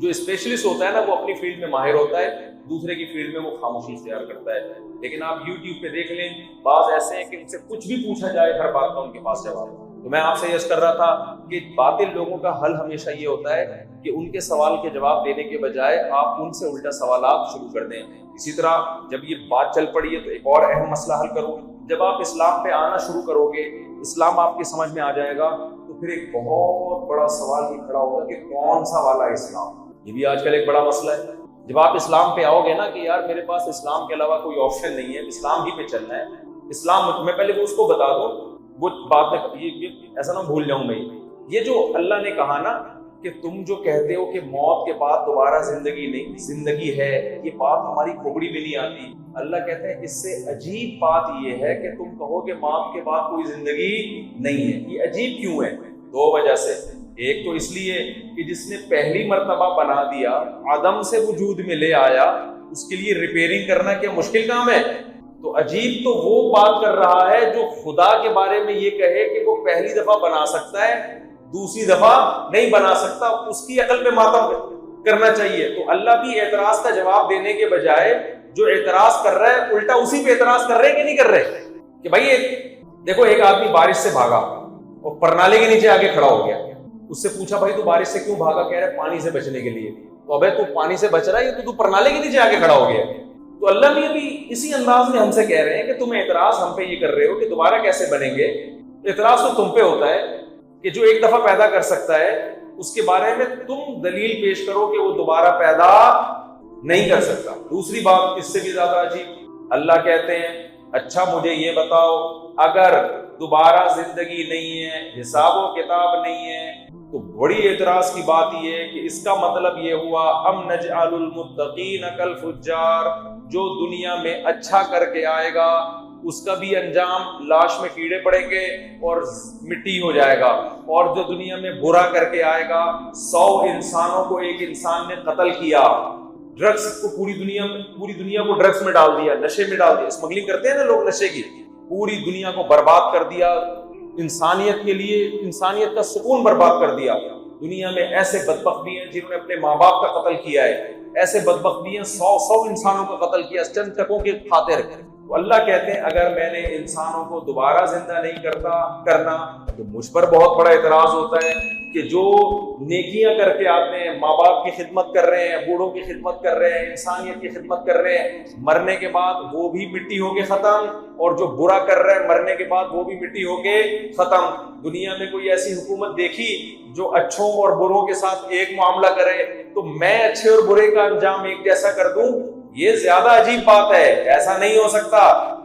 جو اسپیشلسٹ ہوتا ہے نا وہ اپنی فیلڈ میں ماہر ہوتا ہے, دوسرے کی فیلڈ میں وہ خاموشی اختیار کرتا ہے. لیکن آپ یوٹیوب پہ دیکھ لیں, بعض ایسے ہیں کہ ان سے کچھ بھی پوچھا جائے ہر بات کا ان کے پاس جواب. تو میں آپ سے یہ کر رہا تھا کہ باطل لوگوں کا حل ہمیشہ یہ ہوتا ہے کہ ان کے سوال کے جواب دینے کے بجائے آپ ان سے الٹا سوالات شروع کر دیں. اسی طرح جب یہ بات چل پڑی ہے تو ایک اور اہم مسئلہ حل کرو. جب آپ اسلام پہ آنا شروع کرو گے, اسلام آپ کی سمجھ میں آ جائے گا, تو پھر ایک بہت بڑا سوال یہ کھڑا ہوگا کہ کون سا والا اسلام. یہ بھی آج کل ایک بڑا مسئلہ ہے. جب آپ اسلام پہ آؤ گے نا کہ یار میرے پاس اسلام کے علاوہ کوئی آپشن نہیں ہے, اسلام ہی پہ چلنا ہے. اسلام میں پہلے وہ اس کو بتا دوں, وہ بات میں یہ ایسا نہ بھول جاؤں میں. یہ جو اللہ نے کہا نا کہ تم جو کہتے ہو کہ موت کے بعد دوبارہ زندگی نہیں, زندگی ہے, یہ بات ہماری کھوپڑی میں نہیں آتی. اللہ کہتے ہیں اس سے عجیب بات یہ ہے کہ تم کہو کہ موت کے بعد کوئی زندگی نہیں ہے. یہ عجیب کیوں ہے؟ 2 وجہ سے. ایک تو اس لیے کہ جس نے پہلی مرتبہ بنا دیا, عدم سے وجود میں لے آیا, اس کے لیے ریپیئرنگ کرنا کیا مشکل کام ہے؟ تو عجیب تو وہ بات کر رہا ہے جو خدا کے بارے میں یہ کہے کہ وہ پہلی دفعہ بنا سکتا ہے, دوسری دفعہ نہیں بنا سکتا. اس کی عقل پہ ماتم کرنا چاہیے. تو اللہ بھی اعتراض کا جواب دینے کے بجائے جو اعتراض کر رہا ہے الٹا اسی پہ اعتراض کر رہے ہیں کہ نہیں کر رہے, کہ بھائی دیکھو ایک آدمی بارش سے بھاگا اور پرنالے کے نیچے آگے کھڑا ہو گیا. اس سے پوچھا بھائی تو بارش سے کیوں بھاگا؟ کہہ رہے پانی سے بچنے کے لیے. تو ابے تو پانی سے بچ رہا ہے, تو پرنالے کے نیچے آگے کھڑا ہو گیا. تو اللہ بھی ابھی اسی انداز میں ہم سے کہہ رہے ہیں کہ تم اعتراض ہم پہ یہ کر رہے ہو کہ دوبارہ کیسے بنیں گے. اعتراض تو تم پہ ہوتا ہے کہ جو ایک دفعہ پیدا کر سکتا ہے اس کے بارے میں تم دلیل پیش کرو کہ وہ دوبارہ پیدا نہیں کر سکتا. دوسری بات اس سے بھی زیادہ عجیب, اللہ کہتے ہیں اچھا مجھے یہ بتاؤ, اگر دوبارہ زندگی نہیں ہے, حساب و کتاب نہیں ہے, تو بڑی اعتراض کی بات یہ ہے کہ اس کا مطلب یہ ہوا ام نجعل المتقین کالفجار, جو دنیا میں اچھا کر کے آئے گا اس کا بھی انجام لاش میں کیڑے پڑیں گے اور مٹی ہو جائے گا. اور جو دنیا میں برا کر کے آئے گا, 100 انسانوں کو ایک انسان نے قتل کیا, ڈرگس کو پوری دنیا کو ڈرگس میں ڈال دیا, نشے میں ڈال دیا, اسمگلنگ کرتے ہیں نا لوگ نشے کی, پوری دنیا کو برباد کر دیا, انسانیت کے لیے انسانیت کا سکون برباد کر دیا. دنیا میں ایسے بدبخت بھی ہیں جنہوں نے اپنے ماں باپ کا قتل کیا ہے, ایسے بدبخت بھی ہیں 100 انسانوں کا قتل کیا چند ٹکوں کے خاطر. تو اللہ کہتے ہیں اگر میں نے انسانوں کو دوبارہ زندہ نہیں کرنا تو مجھ پر بہت بڑا اعتراض ہوتا ہے کہ جو نیکیاں کر کے آتے ہیں, ماں باپ کی خدمت کر رہے ہیں, بوڑھوں کی خدمت کر رہے ہیں, انسانیت کی خدمت کر رہے ہیں, مرنے کے بعد وہ بھی مٹی ہو کے ختم, اور جو برا کر رہے ہیں مرنے کے بعد وہ بھی مٹی ہو کے ختم. دنیا میں کوئی ایسی حکومت دیکھی جو اچھوں اور بروں کے ساتھ ایک معاملہ کرے تو میں اچھے اور برے کا انجام ایک جیسا کر دوں؟ یہ زیادہ عجیب بات ہے. ایسا نہیں ہو سکتا.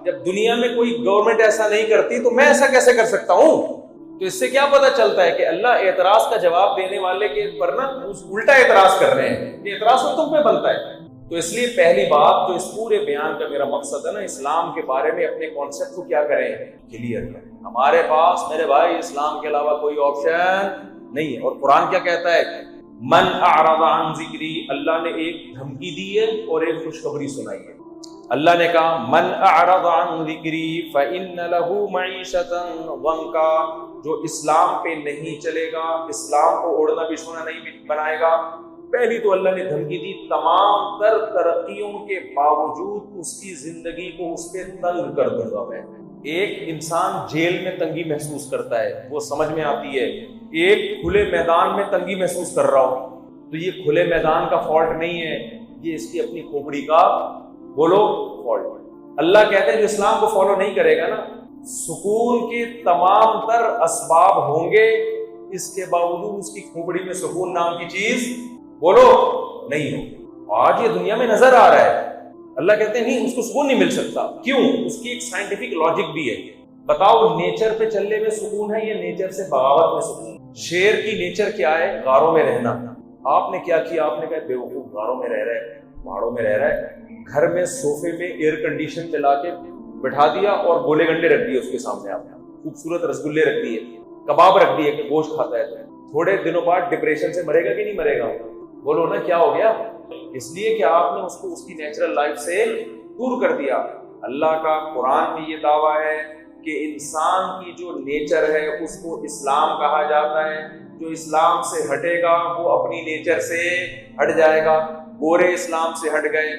جب دنیا میں کوئی گورنمنٹ ایسا نہیں کرتی تو میں ایسا کیسے کر سکتا ہوں؟ تو اس سے کیا پتا چلتا ہے کہ اللہ اعتراض کا جواب دینے والے کے پر نا الٹا اعتراض کر رہے ہیں کہ اعتراض تو تم پہ بنتا ہے. تو اس لیے پہلی بات جو اس پورے بیان کا میرا مقصد ہے نا, اسلام کے بارے میں اپنے کانسیپٹ کو کیا کریں, کلیئر کریں. ہمارے پاس میرے بھائی اسلام کے علاوہ کوئی آپشن نہیں ہے. اور قرآن کیا کہتا ہے؟ من اعرض عن ذکری, اللہ نے ایک دھمکی دی ہے اور ایک خوشخبری سنائی ہے. اللہ نے کہا من اعرض عن ذکری فإن له معیشة ضنکا, جو اسلام پہ نہیں چلے گا, اسلام کو اوڑھنا بچھونا نہیں بنائے گا. پہلی تو اللہ نے دھمکی دی, تمام تر ترقیوں کے باوجود اس کی زندگی کو اس پہ تنگ کر دوں گا میں. ایک انسان جیل میں تنگی محسوس کرتا ہے, وہ سمجھ میں آتی ہے. ایک کھلے میدان میں تنگی محسوس کر رہا ہوں تو یہ کھلے میدان کا فالٹ نہیں ہے, یہ اس کی اپنی کھوپڑی کا بولو فالٹ. اللہ کہتے ہیں جو اسلام کو فالو نہیں کرے گا نا, سکون کے تمام تر اسباب ہوں گے, اس کے باوجود اس کی کھوپڑی میں سکون نام کی چیز بولو نہیں ہو. آج یہ دنیا میں نظر آ رہا ہے. اللہ کہتے ہیں نہیں, اس کو سکون نہیں مل سکتا. کیوں؟ اس کی ایک سائنٹیفک لاجک بھی ہے. بتاؤ نیچر پہ چلنے میں سکون ہے یا نیچر سے بغاوت میں سکون؟ شیر کی نیچر کیا ہے؟ غاروں میں رہنا. آپ نے کیا کیا؟ آپ نے کہا بیوقوف غاروں میں رہ رہا ہے, پہاڑوں میں رہ رہا ہے. گھر میں صوفے میں ایئر کنڈیشن چلا کے بٹھا دیا اور گولے گنڈے رکھ دیے اس کے سامنے, آپ نے خوبصورت رسگلے رکھ دیے, کباب رکھ دیے کہ گوشت کھاتا ہے. تھوڑے دنوں بعد ڈپریشن سے مرے گا کہ نہیں مرے گا؟ بولو نا کیا ہو گیا؟ اس لیے کہ آپ نے اس کو اس کی نیچرل لائف سے دور کر دیا. اللہ کا قرآن میں یہ دعویٰ ہے کہ انسان کی جو نیچر ہے اس کو اسلام کہا جاتا ہے. جو اسلام سے ہٹے گا وہ اپنی نیچر سے ہٹ جائے گا. گورے اسلام سے ہٹ گئے.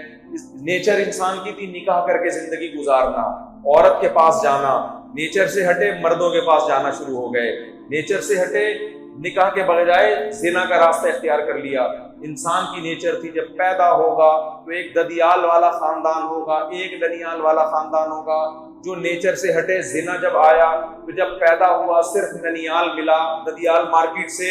نیچر انسان کی تھی نکاح کر کے زندگی گزارنا, عورت کے پاس جانا. نیچر سے ہٹے مردوں کے پاس جانا شروع ہو گئے. نیچر سے ہٹے نکاح کے بجائے زنا کا راستہ اختیار کر لیا. انسان کی نیچر تھی جب پیدا ہوگا تو ایک ددیال والا خاندان ہوگا, ایک ننیال والا خاندان ہوگا. جو نیچر سے ہٹے زنا جب آیا تو جب پیدا ہوا صرف ننیال ملا, ددیال مارکیٹ سے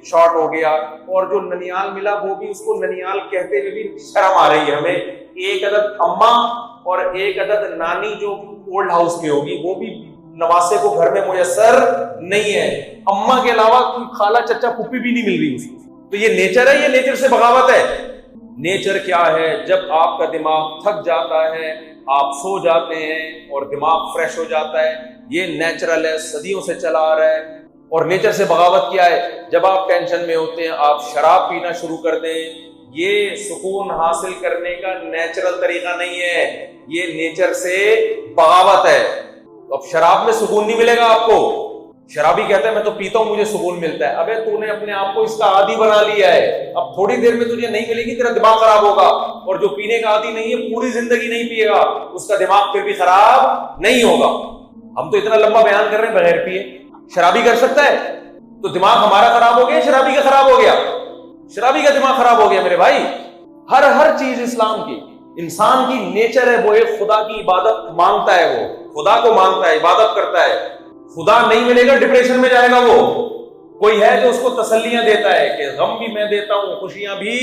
شارٹ ہو گیا. اور جو ننیال ملا وہ بھی اس کو ننیال کہتے ہوئے بھی شرم آ رہی ہے ہمیں. ایک عدد اماں اور ایک عدد نانی جو اولڈ ہاؤس میں ہوگی وہ بھی نواسے کو گھر میں میسر نہیں ہے. اماں کے علاوہ کوئی خالہ چچا پھوپھی بھی نہیں مل رہی اس کو. تو یہ نیچر ہے, یہ نیچر سے بغاوت ہے. نیچر کیا ہے؟ جب آپ کا دماغ تھک جاتا ہے آپ سو جاتے ہیں اور دماغ فریش ہو جاتا ہے. یہ نیچرل ہے, صدیوں سے چلا آ رہا ہے. اور نیچر سے بغاوت کیا ہے؟ جب آپ ٹینشن میں ہوتے ہیں آپ شراب پینا شروع کر دیں. یہ سکون حاصل کرنے کا نیچرل طریقہ نہیں ہے, یہ نیچر سے بغاوت ہے. اب شراب میں سکون نہیں ملے گا آپ کو. شرابی کہتا ہے میں تو پیتا ہوں مجھے سکون ملتا ہے. ابے تو نے اپنے آپ کو اس کا عادی بنا لیا ہے. اب تھوڑی دیر میں تجھے نہیں ملے گی, تیرا دماغ خراب ہوگا. اور جو پینے کا عادی نہیں ہے پوری زندگی نہیں پیے گا, اس کا دماغ پھر بھی خراب نہیں ہوگا. ہم تو اتنا لمبا بیان کر رہے ہیں بغیر پیے. شرابی کر سکتا ہے؟ تو دماغ ہمارا خراب ہو گیا, شرابی کا خراب ہو گیا. شرابی کا دماغ خراب ہو گیا میرے بھائی. ہر چیز اسلام کی, انسان کی نیچر ہے وہ ایک خدا کی عبادت مانگتا ہے, وہ خدا کو مانگتا ہے, عبادت کرتا ہے. خدا نہیں ملے گا ڈپریشن میں جائے گا. وہ کوئی ہے جو اس کو تسلیاں دیتا ہے کہ غم بھی میں دیتا ہوں, خوشیاں بھی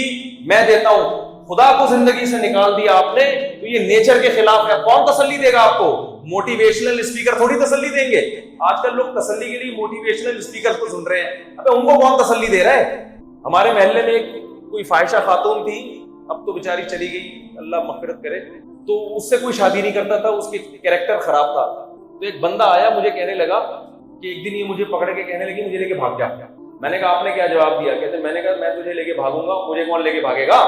میں دیتا ہوں. خدا کو زندگی سے نکال دیا آپ نے تو یہ نیچر کے خلاف ہے. کون تسلی دے گا آپ کو؟ موٹیویشنل اسپیکر تھوڑی تسلی دیں گے. آج کل لوگ تسلی کے لیے موٹیویشنل اسپیکر کو سن رہے ہیں. ابے ان کو کون تسلی دے رہا ہے؟ ہمارے محلے میں ایک کوئی فاحشہ خاتون تھی, اب تو بیچاری چلی گئی, اللہ مغفرت کرے. تو اس سے کوئی شادی نہیں کرتا تھا, اس کے کیریکٹر خراب تھا. تو ایک بندہ آیا مجھے کہنے لگا کہ ایک دن یہ مجھے پکڑ کے کہنے لگی مجھے لے کے بھاگ جا. میں نے کہا آپ نے کیا جواب دیا؟ کہتے میں نے کہا میں تجھے لے کے بھاگوں گا, مجھے کون لے کے بھاگے گا؟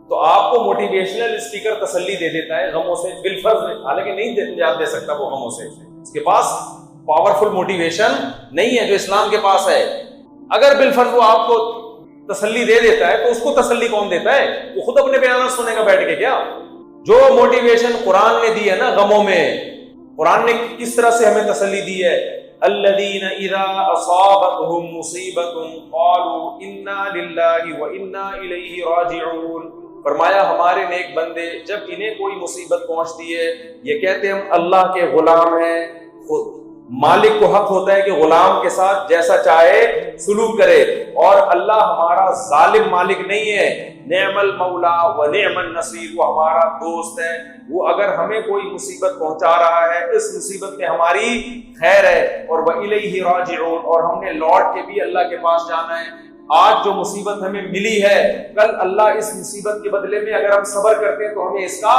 تو آپ کو موٹیویشنل اسپیکر تسلی دے دیتا ہے غموں سے بالفرض, حالانکہ نہیں نجات دے سکتا وہ غموں سے, اس کے پاس پاورفل موٹیویشن نہیں ہے جو اسلام کے پاس ہے. اگر بالفرض وہ آپ کو تسلی دے دیتا ہے تو اس کو تسلی کون دیتا ہے؟ وہ خود اپنے بیانات سنے گا بیٹھ کے کیا؟ جو موٹیویشن قرآن نے دی ہے نا غموں میں, قرآن نے کس طرح سے ہمیں تسلی دی ہے؟ الذین اذا اصابتهم مصیبۃ قالوا انا للہ وانا الیہ راجعون. فرمایا ہمارے نیک بندے جب انہیں کوئی مصیبت پہنچتی ہے یہ کہتے ہیں ہم اللہ کے غلام ہیں. مالک کو حق ہوتا ہے کہ غلام کے ساتھ جیسا چاہے سلوک کرے, اور اللہ ہمارا ظالم مالک نہیں ہے. نعم المولا و نعم النصیر, وہ ہمارا دوست ہے, وہ اگر ہمیں کوئی مصیبت پہنچا رہا ہے اس مصیبت میں ہماری خیر ہے. اور وَإِلَيْهِ راجعون, اور ہم نے لوٹ کے بھی اللہ کے پاس جانا ہے. آج جو مصیبت ہمیں ملی ہے کل اللہ اس مصیبت کے بدلے میں اگر ہم صبر کرتے ہیں تو ہمیں اس کا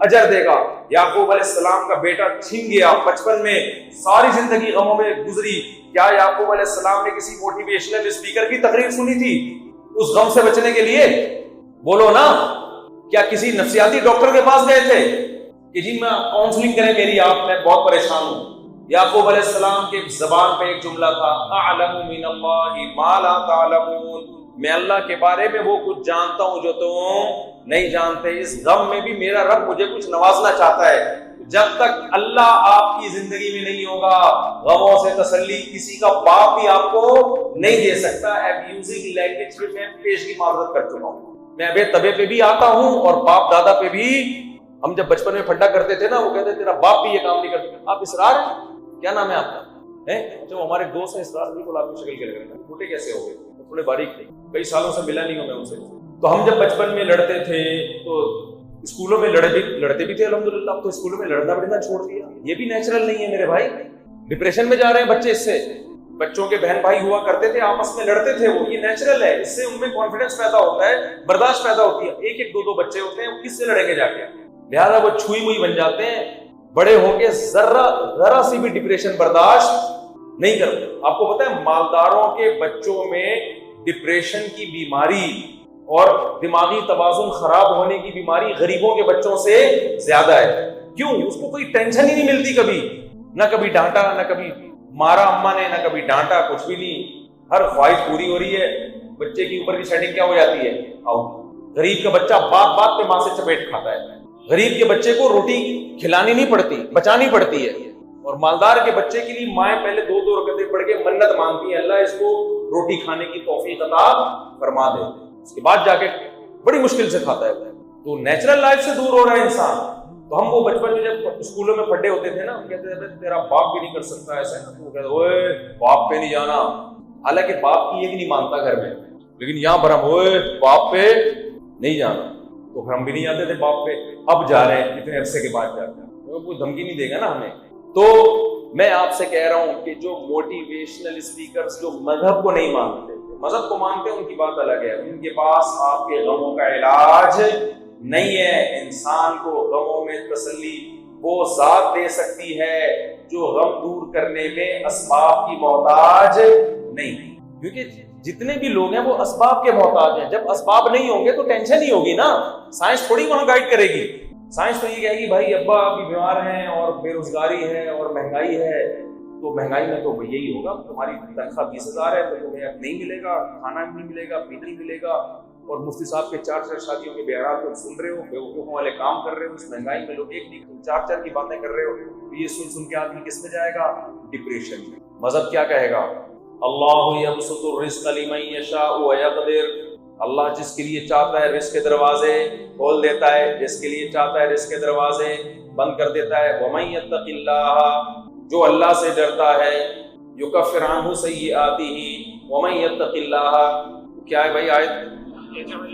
اجر دے گا. یعقوب علیہ السلام کا بیٹا چھن گیا بچپن میں, ساری زندگی غموں میں گزری. کیا یعقوب علیہ السلام نے کسی موٹیویشنل اسپیکر کی تقریر سنی تھی اس غم سے بچنے کے لیے؟ بولو نا. کیا کسی نفسیاتی ڈاکٹر کے پاس گئے تھے کہ جی میں کاؤنسلنگ کریں میری, آپ میں بہت پریشان ہوں؟ یعقوب علیہ السلام کے زبان پہ ایک جملہ تھا, اعلم من اللہ ما لا تعلمون, میں اللہ کے بارے میں وہ کچھ جانتا ہوں جو تم نہیں جانتے. اس غم میں بھی میرا رب مجھے کچھ نوازنا چاہتا ہے. جب تک اللہ آپ کی زندگی میں نہیں ہوگا غموں سے تسلی کسی کا باپ بھی آپ کو نہیں دے سکتا. ایبیوزنگ لینگویج پہ میں پیشگی معذرت کر چکا ہوں. میں ابے تبے پہ بھی آتا ہوں اور باپ دادا پہ بھی. ہم جب بچپن میں پھڈا کرتے تھے نا وہ کہتے تیرا باپ بھی یہ کام نہیں کرتا. آپ اسرار ہیں, کیا نام ہے آپ کا؟ جو ہمارے دوست ہیں اسرار, بالکل آپ کی شکل کے لگ رہے ہیں. چھوٹے کیسے ہو گئے؟ تھوڑے باریک تھے, کئی سالوں سے ملا نہیں ہوں میں ان سے. تو ہم جب بچپن میں لڑتے تھے تو اسکولوں میں لڑتے بھی تھے الحمدللہ. اب تو اسکولوں میں لڑنا بڑھنا چھوڑ دیا. یہ بھی نیچرل نہیں ہے میرے بھائی. ڈپریشن میں جا رہے ہیں بچے اس سے. بچوں کے بہن بھائی ہوا کرتے تھے آپس میں لڑتے تھے, وہ یہ نیچرل ہے. اس سے ان میں کانفیڈنس پیدا ہوتا ہے, برداشت پیدا ہوتی ہے. ایک ایک دو بچے ہوتے ہیں, وہ کس سے لڑیں گے جا کے؟ لہٰذا وہ چھوئی موئی بن جاتے ہیں. بڑے ہو کے ذرا سی بھی ڈپریشن برداشت نہیں کرتے. آپ کو پتا ہے مالداروں کے بچوں میں ڈپریشن کی بیماری اور دماغی توازن خراب ہونے کی بیماری غریبوں کے بچوں سے زیادہ ہے. کیوں؟ اس کو کوئی ٹینشن ہی نہیں ملتی کبھی, نہ کبھی ڈانٹا, نہ کبھی مارا اما نے, نہ کبھی ڈانٹا, کچھ بھی نہیں. ہر خواہش پوری ہو رہی ہے. بچے کی اوپر کی سیٹنگ کیا ہو جاتی ہے؟ غریب کا بچہ بات بات پہ ماں سے چپیٹ کھاتا ہے. غریب کے بچے کو روٹی کھلانی نہیں پڑتی, بچانی پڑتی ہے. اور مالدار کے بچے کے لیے مائیں پہلے 2 رکعتیں پڑھ کے منت مانگتی ہیں, اللہ اس کو روٹی کھانے کی توفیق عطا فرما دے. اس کے بعد جا کے بڑی مشکل سے کھاتا ہے. تو نیچرل لائف سے دور ہو رہا ہے انسان. تو ہم وہ بچپن میں جب اسکولوں میں پڑھے ہوتے تھے نا, ہم کہتے تھے تیرا باپ بھی نہیں کر سکتا ایسا ہے. وہ کہتے اوئے باپ پہ نہیں جانا. حالانکہ باپ کی ایک نہیں مانتا گھر میں, لیکن یہاں پر ہم اوئے باپ پہ نہیں جانا. تو پھر ہم بھی نہیں جاتے تھے باپ پہ. اب جا رہے ہیں اتنے عرصے کے بعد جاتے ہیں, کوئی دھمکی نہیں دے گا نا ہمیں. تو میں آپ سے کہہ رہا ہوں کہ جو موٹیویشنل اسپیکرز جو مذہب کو نہیں مانتے, مذہب کو مانتے ہیں ان کی بات الگ ہے, ان کے پاس آپ کے غموں کا علاج نہیں ہے. انسان کو غموں میں تسلی وہ ذات دے سکتی ہے جو غم دور کرنے میں اسباب کی محتاج نہیں. کیونکہ جتنے بھی لوگ ہیں وہ اسباب کے محتاج ہیں. جب اسباب نہیں ہوں گے تو ٹینشن ہی ہوگی نا. سائنس تھوڑی وہاں گائیڈ کرے گی. سائنس تو یہ کہے گی بھائی ابا ابھی بیمار ہیں اور بے روزگاری ہے اور مہنگائی ہے, تو مہنگائی میں تو یہی ہوگا, تمہاری تنخواہ 20,000 ہے تو تمہیں اب نہیں ملے گا, کھانا بھی نہیں ملے گا, پینا نہیں ملے گا. اور مفتی صاحب کے 4 شادیوں کے بیانات تم سن رہے ہو, بیوقوفوں والے کام کر رہے ہو. اس مہنگائی میں لوگ ایک نہیں تم 4 کی باتیں کر رہے ہو. تو یہ سن کے آدمی کس میں جائے گا؟ ڈپریشن میں. مذہب کیا کہے گا؟ اللہ یبسط الرزق لمن یشاء ویقدر. اللہ جس کے لیے چاہتا ہے رزق کے دروازے کھول دیتا ہے, جس کے لیے چاہتا ہے رزق کے دروازے بند کر دیتا ہے. ومن یتق اللہ, جو اللہ سے ڈرتا ہے, یکفر عنہ سیئاتہ. ومن یتق اللہ, کیا ہے بھائی آیت؟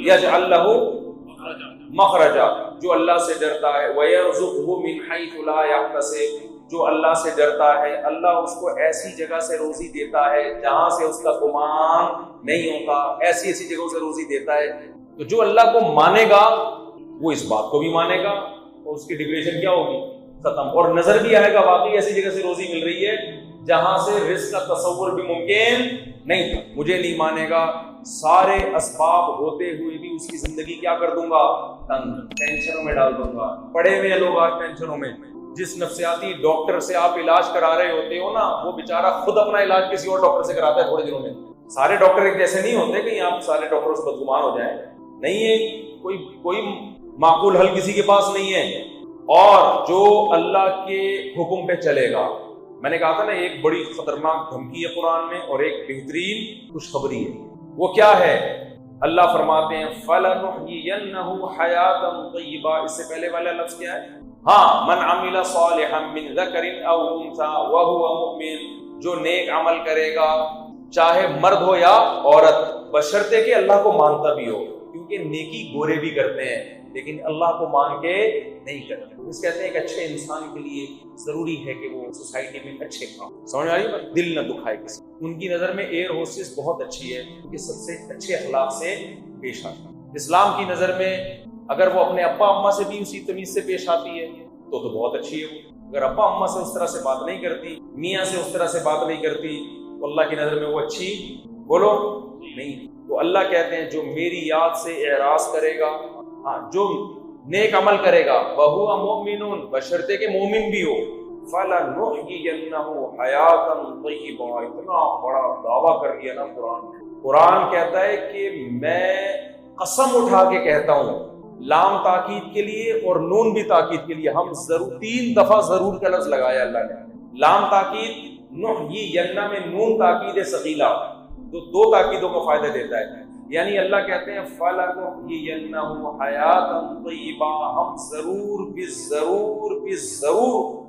یجعل لہ مخرجا, جو اللہ سے ڈرتا ہے. ویرزقہ من حیث لا یحتسب, جو اللہ سے ڈرتا ہے اللہ اس کو ایسی جگہ سے روزی دیتا ہے جہاں سے اس کا گمان نہیں ہوتا. ایسی جگہوں سے روزی دیتا ہے. تو جو اللہ کو مانے گا وہ اس بات کو بھی مانے گا اور اس کی ڈپریشن کیا ہوگی؟ ختم. اور نظر بھی آئے گا واقعی ایسی جگہ سے روزی مل رہی ہے جہاں سے رزق کا تصور بھی ممکن نہیں تھا. مجھے نہیں مانے گا، سارے اسباب ہوتے ہوئے بھی اس کی زندگی کیا کر دوں گا؟ تنگ، ٹینشنوں میں ڈال دوں گا. پڑے ہوئے لوگ آج ٹینشنوں میں. جس نفسیاتی ڈاکٹر سے آپ علاج کرا رہے ہوتے ہو نا، وہ بیچارہ خود اپنا علاج کسی اور ڈاکٹر سے کراتا ہے تھوڑے دنوں میں. سارے ڈاکٹر ایک جیسے نہیں ہوتے کہ آپ سارے ڈاکٹروں سے بدگمان ہو جائیں. نہیں ہے، کوئی معقول حل کسی کے پاس نہیں ہے. اور جو اللہ کے حکم پہ چلے گا، میں نے کہا تھا نا ایک بڑی خطرناک دھمکی ہے قرآن میں اور ایک بہترین خوشخبری ہے. وہ کیا ہے؟ اللہ فرماتے ہیں فَلَنُحْيِيَنَّهُ حَيَاةً طَيِّبَةً. اس سے پہلے والا لفظ کیا ہے؟ ہاں، من عمل صالحا من ذکر او انثى وهو مؤمن. جو نیک عمل کرے گا چاہے مرد ہو یا عورت، بشرطے کہ اللہ کو مانتا بھی ہو. کیونکہ نیکی گورے بھی کرتے ہیں لیکن اللہ کو مان کے نہیں کرتے. اس کہتے ہیں ایک اچھے انسان کے لیے ضروری ہے کہ وہ سوسائٹی میں اچھے کام، سمجھ آ رہی ہے، دل نہ دکھائے کسی. ان کی نظر میں ایئر ہوسٹس بہت اچھی ہے کیونکہ سب سے اچھے اخلاق سے پیش آتی ہے. اسلام کی نظر میں اگر وہ اپنے ابا اماں سے بھی اسی تمیز سے پیش آتی ہے تو بہت اچھی ہے. وہ اگر ابا اماں سے اس طرح سے بات نہیں کرتی، میاں سے اس طرح سے بات نہیں کرتی، تو اللہ کی نظر میں وہ اچھی بولو نہیں. تو اللہ کہتے ہیں جو میری یاد سے اعراض کرے گا، جو نیک عمل کرے گا، وَهُوَ مُؤْمِنٌ، بشرطے کہ مومن بھی ہو، فَلَنُحْيِيَنَّهُ حَيَاةً طَيِّبَةً. اتنا بڑا دعویٰ کر دیا نا قرآن کہتا ہے کہ میں قسم اٹھا کے کہتا ہوں، لام تاکید کے لیے اور نون بھی تاکید کے لیے. ہم ضرور 3 دفعہ ضرور کا لفظ لگایا اللہ نے. لام تاکید، نحیینہ میں نون تاکید ثقیلہ، تو 2 تاکیدوں کو فائدہ دیتا ہے. یعنی اللہ کہتے ہیں فَلَنُحْيِيَنَّهُ حَيَاةً طَيِّبَةً، ہم ضرور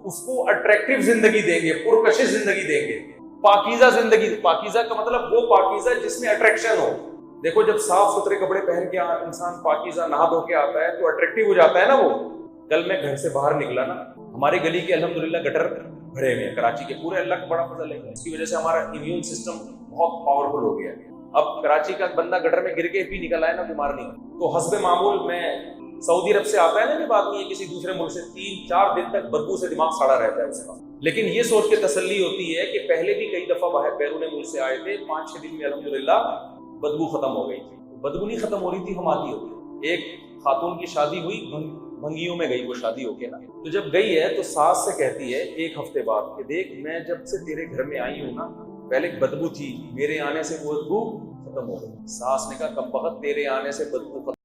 اس کو اٹریکٹیو زندگی دیں گے، پرکشش زندگی دیں گے، پاکیزہ زندگی. پاکیزہ کا مطلب وہ پاکیزہ جس میں اٹریکشن ہو. دیکھو جب صاف ستھرے کپڑے پہن کے انسان پاکیزہ نہا دھو کے آتا ہے تو اٹریکٹیو ہو جاتا ہے نا. وہ کل میں گھر سے باہر نکلا نا، ہماری گلی کے الحمدللہ گٹر بھرے ہوئے ہیں کراچی کے پورے. اللہ کا بڑا فضل ہے، اس کی وجہ سے ہمارا امیون سسٹم بہت پاورفل ہو گیا ہے. اب کراچی کا بندہ گٹر میں گر کے بھی نکل آئے نا بیمار نہیں. تو حسب معمول میں سعودی عرب سے آتا ہے نا جب آدمی کسی دوسرے ملک سے 3-4 دن تک بدبو سے دماغ ساڑا رہتا ہے اس کا. لیکن یہ سوچ کے تسلی ہوتی ہے کہ پہلے بھی کئی دفعہ باہر بیرون ملک سے آئے تھے، 5-6 دن میں الحمدللہ بدبو ختم ہو گئی تھی. بدبو نہیں ختم ہو رہی تھی، ہم آتی ہوتی. ایک خاتون کی شادی ہوئی، بھنگیوں میں گئی وہ شادی ہو کے نا. تو جب گئی ہے تو ساس سے کہتی ہے 1 ہفتے بعد کہ دیکھ میں جب سے تیرے گھر میں آئی ہوں نا، پہلے بدبو تھی، میرے آنے سے وہ بدبو ختم ہو گئی. ساس نے کہا کب بخت تیرے آنے سے بدبو ختم